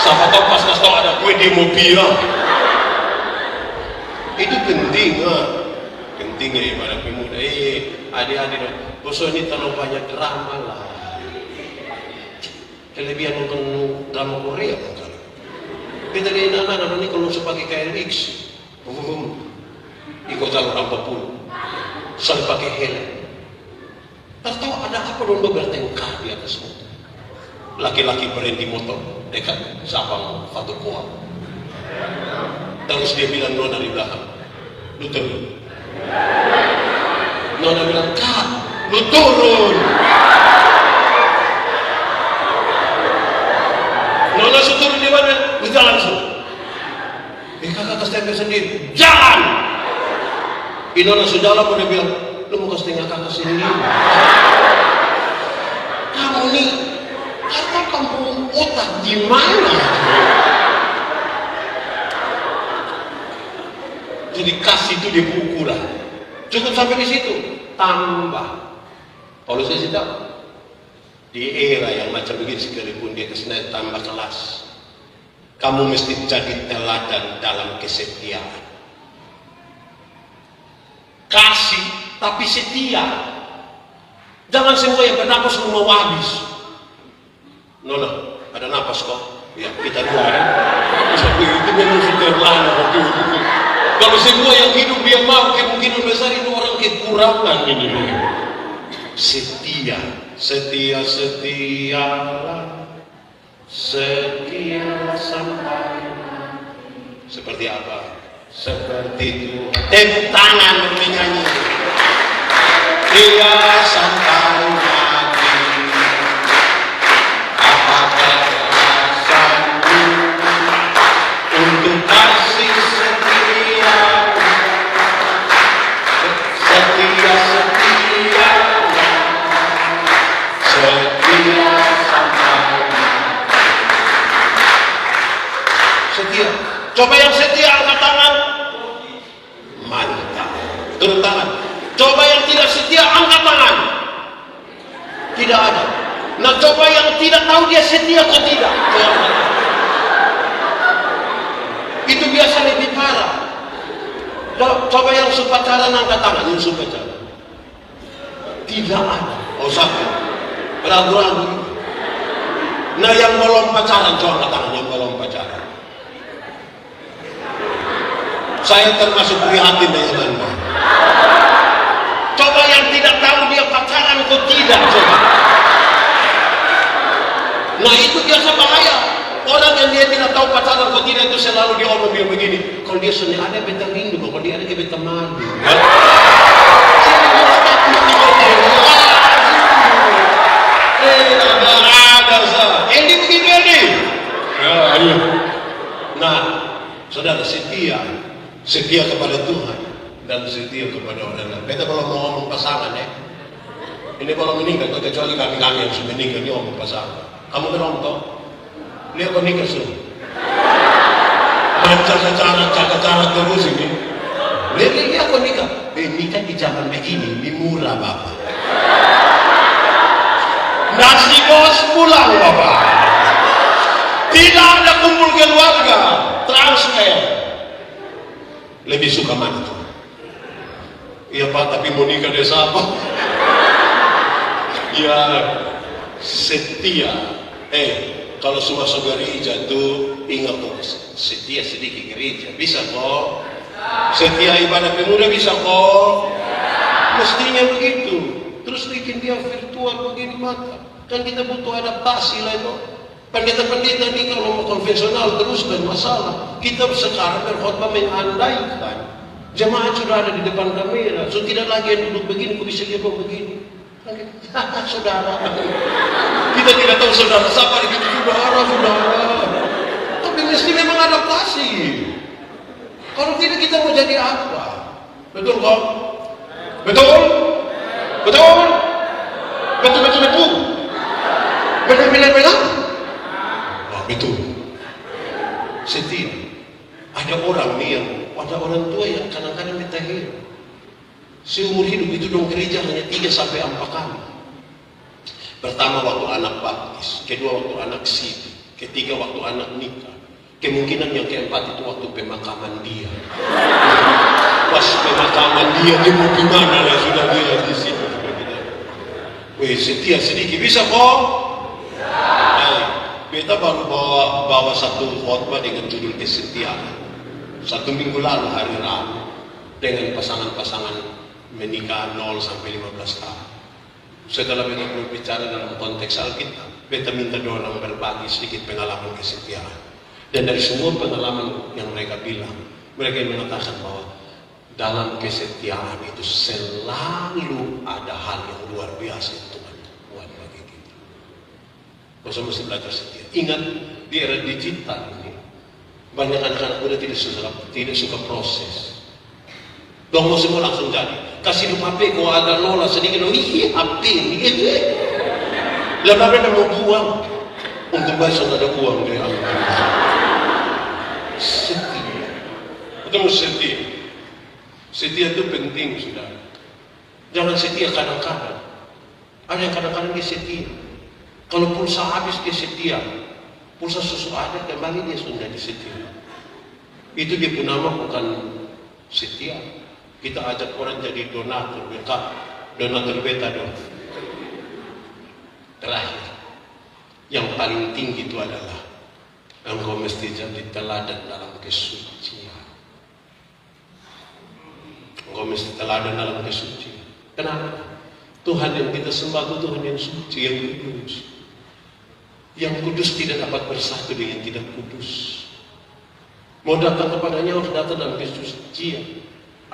A: Siapa tahu pas kasih tahu ada kue di mobil. Itu penting, pentingnya ibadah pemuda. Adik-adik, bosok ini terlalu banyak drama lah. Kelebihan nonton drama Korea kan? Kita lihat anak-anak ini kalau sebagai KRX, ikut jalur 40, selalu pakai helm. Tahu ada apa dong bertengkar di atas motor? Laki-laki berhenti motor dekat Sabang Fatukoa. Terus dia bilang nona di belakang, lu turun. Nona bilang, Kak, lu turun. Nona suruh turun di mana? Lu jalan suruh. Kakak kasih tembak sendiri, jalan. Nona sudah jalan, dia bilang, lu mau kasih tengah kakak sendiri. Kamu nih harta kampung otak di mana? Jadi kasih itu dia ukuran. Cukup sampai di situ, tambah. Kalau saya sih tahu, di era yang macam begini sekalipun dia kesini tambah kelas. Kamu mesti jadi teladan dalam kesetiaan. Kasih tapi setia. Jangan semua yang bernapas lu mau habis. Nona, ada napas kok? Ya, kita dua ya. Itu memang sederhana waktu itu. Kalau semua yang hidup dia mau, kemungkinan besar itu orang kekurangan ini. Setia, setialah, setia sampai. Seperti apa? Seperti itu. Tepuk tangan menyanyi. Dia sampai mati. Apakah rasamu untuk kasih setia? Setia sampai mati. Setia. Coba yang setia angkat tangan. Mantap. Turun tangan. Coba yang tidak setia angkat tangan. Tidak ada. Nah coba yang tidak tahu dia setia atau tidak. Itu biasa lebih parah. Coba yang suka pacaran angkat tangan. Yang suka pacaran. Tidak ada. Oh satu. Ragu-ragu. Nah yang belum pacaran coba angkat tangan. Yang belum pacaran. Saya termasuk prihatin dengan Anda. Coba yang tidak tahu dia pacaran atau tidak, coba. Nah itu biasa bahaya. Orang yang dia tidak tahu pacaran atau tidak itu selalu dia omong dia begini. Kalau dia seni ada beta rindu, kalau dia ada beta malu. Ada sah. Ini begini ini. Nah, saudara setia kepada Tuhan dan setia kepada orang lain. Beta kalau mau ngomong pasangan ya, ini kalau meninggal, kecuali kami yang sudah meninggal, ini ngomong pasangan. Kamu berontok, lihat kau nikah semua. Cara terus ini. Lihat kau nikah. Nikah di zaman begini, di murah bapak. Nasi bos pulang bapak. Tidak ada kumpul keluarga, transfer. Lebih suka mana tuh? Iya Pak, tapi mau nikah desa apa? Ya, setia. Kalau semua gereja tuh ingat kok, setia sedikit gereja bisa kok. Setia ibadah pemuda bisa kok. Mestinya begitu. Terus bikin dia virtual begini maka kan kita butuh adaptasi lah itu. Pendeta-pendeta ini kalau mau konvensional terus dan masalah. Kita sekarang berkhotbah mengandaikan jemaat sudah ada di depan kamera, so tidak lagi yang duduk begini, kok bisa dia mau begini. Saudara, kita tidak tahu saudara siapa di situ, saudara. Tapi mesti memang adaptasi. Kalau tidak kita mau jadi apa? Betul kok? Betul? Betul? Betul? Benar? Betul. Setia. Ada orang nih yang, ada orang tua yang kadang-kadang ditahir. Seumur hidup itu dong gereja hanya 3-4 kali. Pertama waktu anak baptis, kedua waktu anak sidi, ketiga waktu anak nikah. Kemungkinan yang keempat itu waktu pemakaman dia. Pas pemakaman dia mau gimana lah sudah dia di situ. Setia sedikit bisa kok? Beta baru bawa satu khotbah dengan judul kesetiaan. 1 minggu lalu hari Rabu dengan pasangan-pasangan menikah 0 sampai 15 tahun. Setelah beta berbicara dalam konteks Alkitab, beta minta orang berbagi sedikit pengalaman kesetiaan. Dan dari semua pengalaman yang mereka bilang, mereka mengatakan bahwa dalam kesetiaan itu selalu ada hal yang luar biasa yang Tuhan buat bagi kita. Masa mesti belajar setia. Ingat di era digital ini, banyak anak-anak muda tidak suka proses. Dong mau semua langsung jadi. Kasih lu HP kau agak lola sedikit, HP ini gitu. Lalu ada mau buang. Untuk besok ada uang dia. Setia. Ketemu setia. Setia itu penting, saudara. Jangan setia kadang-kadang. Ada yang kadang-kadang dia setia. Kalau pulsa habis dia setia. Pulsa susu ada kembali dia sudah setia. Itu dia pun nama bukan setia. Kita ajak orang jadi donatur beta dong. Terakhir, yang paling tinggi itu adalah engkau mesti jadi teladan dalam kesucian. Engkau mesti teladan dalam kesucian. Kenapa? Tuhan yang kita sembah itu Tuhan yang suci, yang kudus. Yang kudus tidak dapat bersatu dengan tidak kudus. Mau datang kepadanya harus datang dalam kesucian.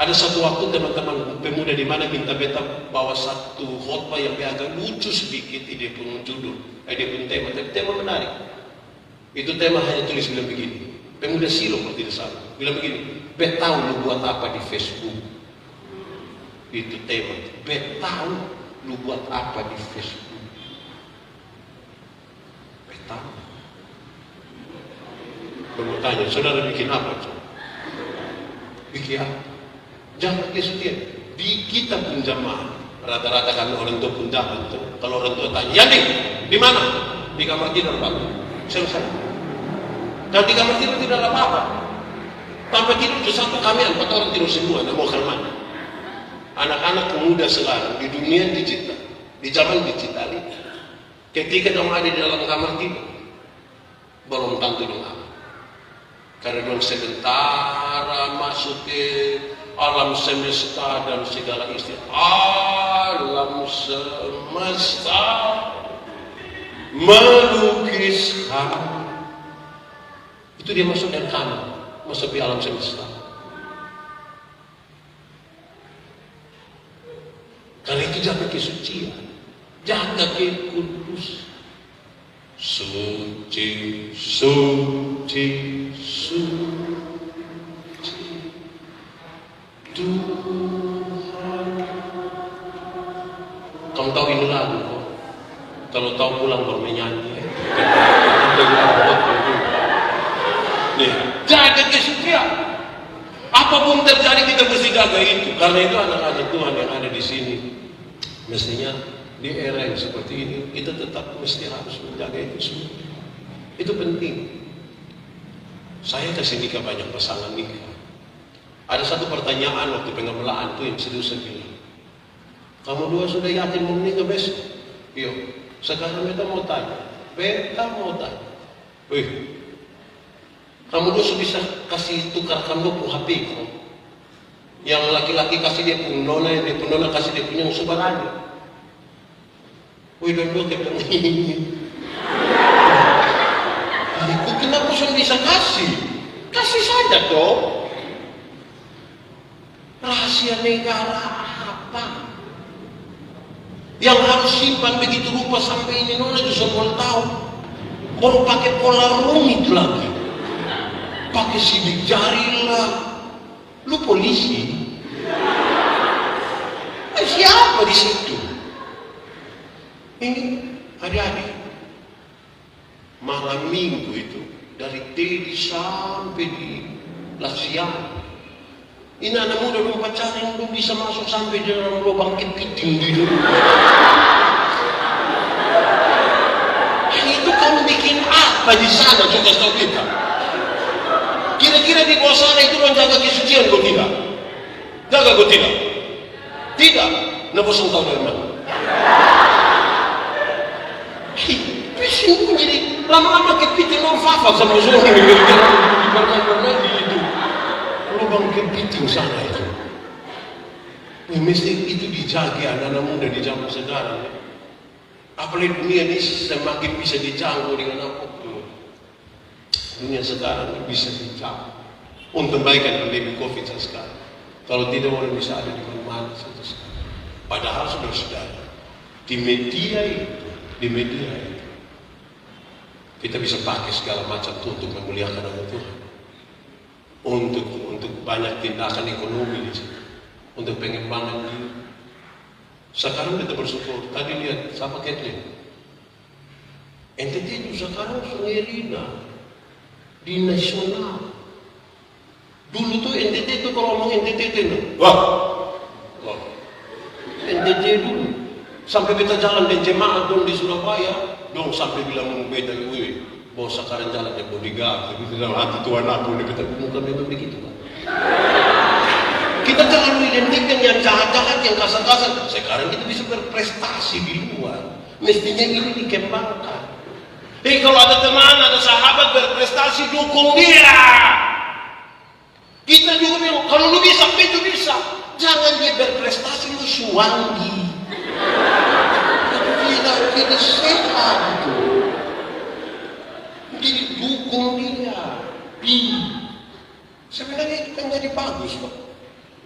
A: Ada satu waktu teman-teman pemuda di mana minta beta bawa satu khotbah yang agak lucu sedikit, dia pun judul, dia pun tema, tapi tema menarik. Itu tema hanya tulis bilang begini, pemuda Silo kalau tidak salah, bilang begini, bet tahu lu buat apa di Facebook? Itu tema, bet tahu lu buat apa di Facebook? Bet tahu. Kamu tanya, saudara bikin apa? Bikin apa? Jangan kesetia. Di kita pun jamaah rata-rata kan orang tua pun dapat. Kalau orang tua tanya, ya nih, di mana? Di kamar tidur Pak. Selesai. Dan di kamar tidur tidak ada apa-apa. Tanpa tidur itu satu kami 4 orang tidur semua, tidak mau ke mana. Anak-anak muda sekarang di dunia digital, di zaman digital ini, ketika kamu ada di dalam kamar tidur, belum tentu dong aman. Karena dong sementara masuk ke alam semesta dan segala istilah alam semesta melukiskan itu dia masuk dari kanan, masuk di alam semesta. Karena itu jaga kesucian, jaga kekudus. Suci, suci, suci Tuhan. Kamu tahu ini lagu kok? Kalau tahu pulang baru menyanyi. Nih, jaga kesucian. Apapun terjadi kita mesti jaga itu. Karena itu anak-anak Tuhan yang ada di sini. Mestinya di era yang seperti ini kita tetap mesti harus menjaga itu semua. Itu penting. Saya kasih nikah banyak pasangan nikah. Ada satu pertanyaan waktu pengemelaan itu yang serius saya bilang. Kamu dua sudah yakin mau menikah besok? Iya. Sekarang kita mau tanya. Beta mau tanya. Wih, kamu dua bisa kasih tukarkan lo HP kamu. Yang laki-laki kasih dia pun nona, yang dia pun nona kasih dia punya musuh barangnya. Wih, dua-dua dia bilang itu kenapa saya bisa kasih? Kasih saja toh. Rahasia negara apa? Yang harus simpan begitu rupa sampai ini nona juga mau tahu. Baru pakai pola rumit lagi. Pakai sidik jari lah. Lu polisi? Siapa di situ? Ini adik-adik. Malam minggu itu dari Teddy sampai di Lasian. Ini anak muda belum pacaran, belum bisa masuk sampai di dalam lubang kepiting di dulu. Itu kamu bikin apa di sana juga tahu kita? Kira-kira di bawah sana itu menjaga kesucian kau tidak? Jaga kau tidak? Tidak. Nah bosan tahu dari mana? Bising jadi lama-lama kepiting orang fafak sama suami di bermain-bermain di itu lubang kepiting sana itu. Mesti itu dijaga anak-anak muda di zaman sekarang. Apalagi dunia ini semakin bisa dijangkau dengan apa tuh. Dunia sekarang bisa dijangkau. Untuk kebaikan pandemi COVID sekarang. Kalau tidak orang bisa ada di mana-mana saja sekarang. Padahal sudah di media itu kita bisa pakai segala macam tuh untuk memuliakan nama Tuhan. Untuk banyak tindakan ekonomi di sini. Untuk pengembangan diri. Sekarang kita bersyukur. Tadi lihat sama Kathleen. NTT itu sekarang Sungerina di nasional. Dulu tuh NTT itu kalau ngomong NTT itu, wah, NTT dulu. Sampai kita jalan di jemaah dong di Surabaya, dong sampai bilang beda, wih, bos sekarang jalan di bodyguard. Tapi dalam hati Tuhan aku, kita muka memang begitu kan. Kita jangan identikkan yang jahat-jahat, yang kasar-kasar. Sekarang kita bisa berprestasi di luar. Mestinya ini dikembangkan. Kalau ada teman, ada sahabat berprestasi, dukung dia. Kita juga bilang, kalau lu bisa, itu bisa. Jangan dia berprestasi, lu suwangi. Tidak sehat itu. Jadi dukung dia. Sebenarnya itu kan jadi bagus, Pak.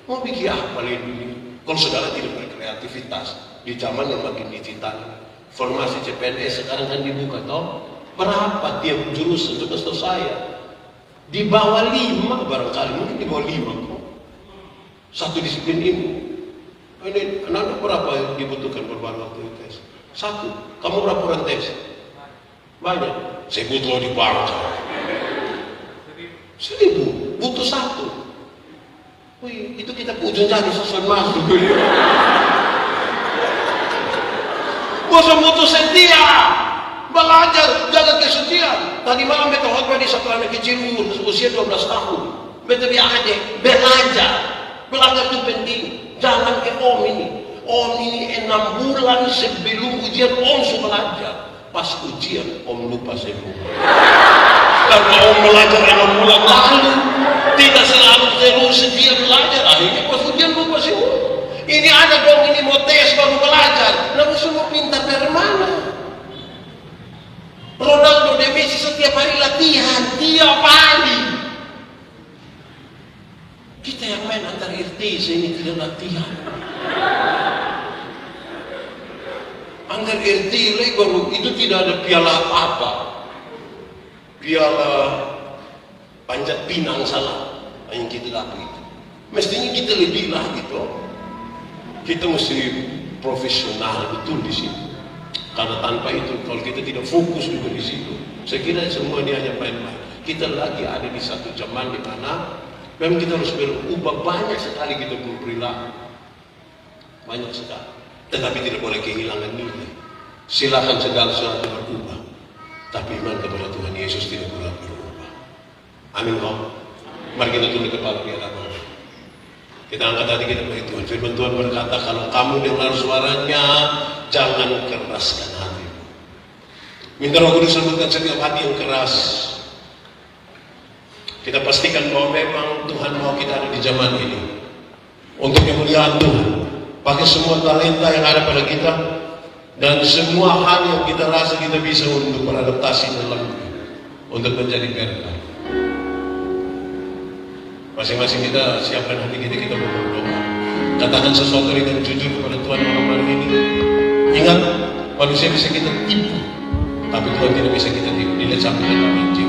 A: Mau bikin apa ini? Kalau saudara tidak berkreativitas di zaman yang makin digital, formasi CPNS sekarang kan dibuka, toh berapa tiap jurusan? Coba setahu saya di bawah 5 barangkali, mungkin di bawah 5 kok. Satu disiplin ini. Ini anak berapa yang dibutuhkan berbagai waktu tes? 1. Kamu berapa orang tes? Banyak. Saya butuh di bangsa. 1000. Butuh 1. Wih, itu kita ujung jadi sesuatu masuk. Bosan butuh setia. Belajar, jaga kesucian. Tadi malam beta khotbah di satu anak kecil usia 12 tahun. Beta biar aja belajar. Belajar itu penting. Jangan ke om ini. Om ini 6 bulan sebelum ujian om sudah belajar. Pas ujian om lupa semua. Karena om belajar 6 bulan lalu. Tidak selalu terus setia belajar. Akhirnya pas ujian lupa semua. Ini ada dong ini mau tes baru belajar. Lalu semua pintar dari mana? Ronaldo dan Messi setiap hari latihan, tiap hari. Kita yang main antar RT ini tidak latihan. Antar RT baru itu tidak ada piala apa. Piala panjat pinang salah yang kita dapat itu. Mestinya kita lebih lah gitu. Kita mesti profesional betul di situ. Karena tanpa itu, kalau kita tidak fokus juga di situ, saya kira semua ini hanya main-main. Kita lagi ada di satu zaman di mana memang kita harus berubah banyak sekali kita berperilaku, banyak sekali. Tetapi tidak boleh kehilangan nilai. Silakan segala sesuatu berubah, tapi iman kepada Tuhan Yesus tidak boleh berubah. Amin. Mari kita tunduk kepala di hadapan. Kita angkat hati kita bagi Tuhan. Firman Tuhan berkata, kalau kamu dengar suaranya, jangan keraskan hatimu. Minta Roh Kudus lembutkan setiap hati yang keras. Kita pastikan bahwa memang Tuhan mau kita ada di zaman ini untuk kemuliaan Tuhan. Pakai semua talenta yang ada pada kita dan semua hal yang kita rasa kita bisa untuk beradaptasi dalam untuk menjadi berkat. Masing-masing kita siapkan hati kita berdoa. Katakan sesuatu dengan jujur kepada Tuhan malam hari ini. Ingat, manusia bisa kita tipu, tapi Tuhan tidak bisa kita tipu. Dilihat sampai dalam Injil.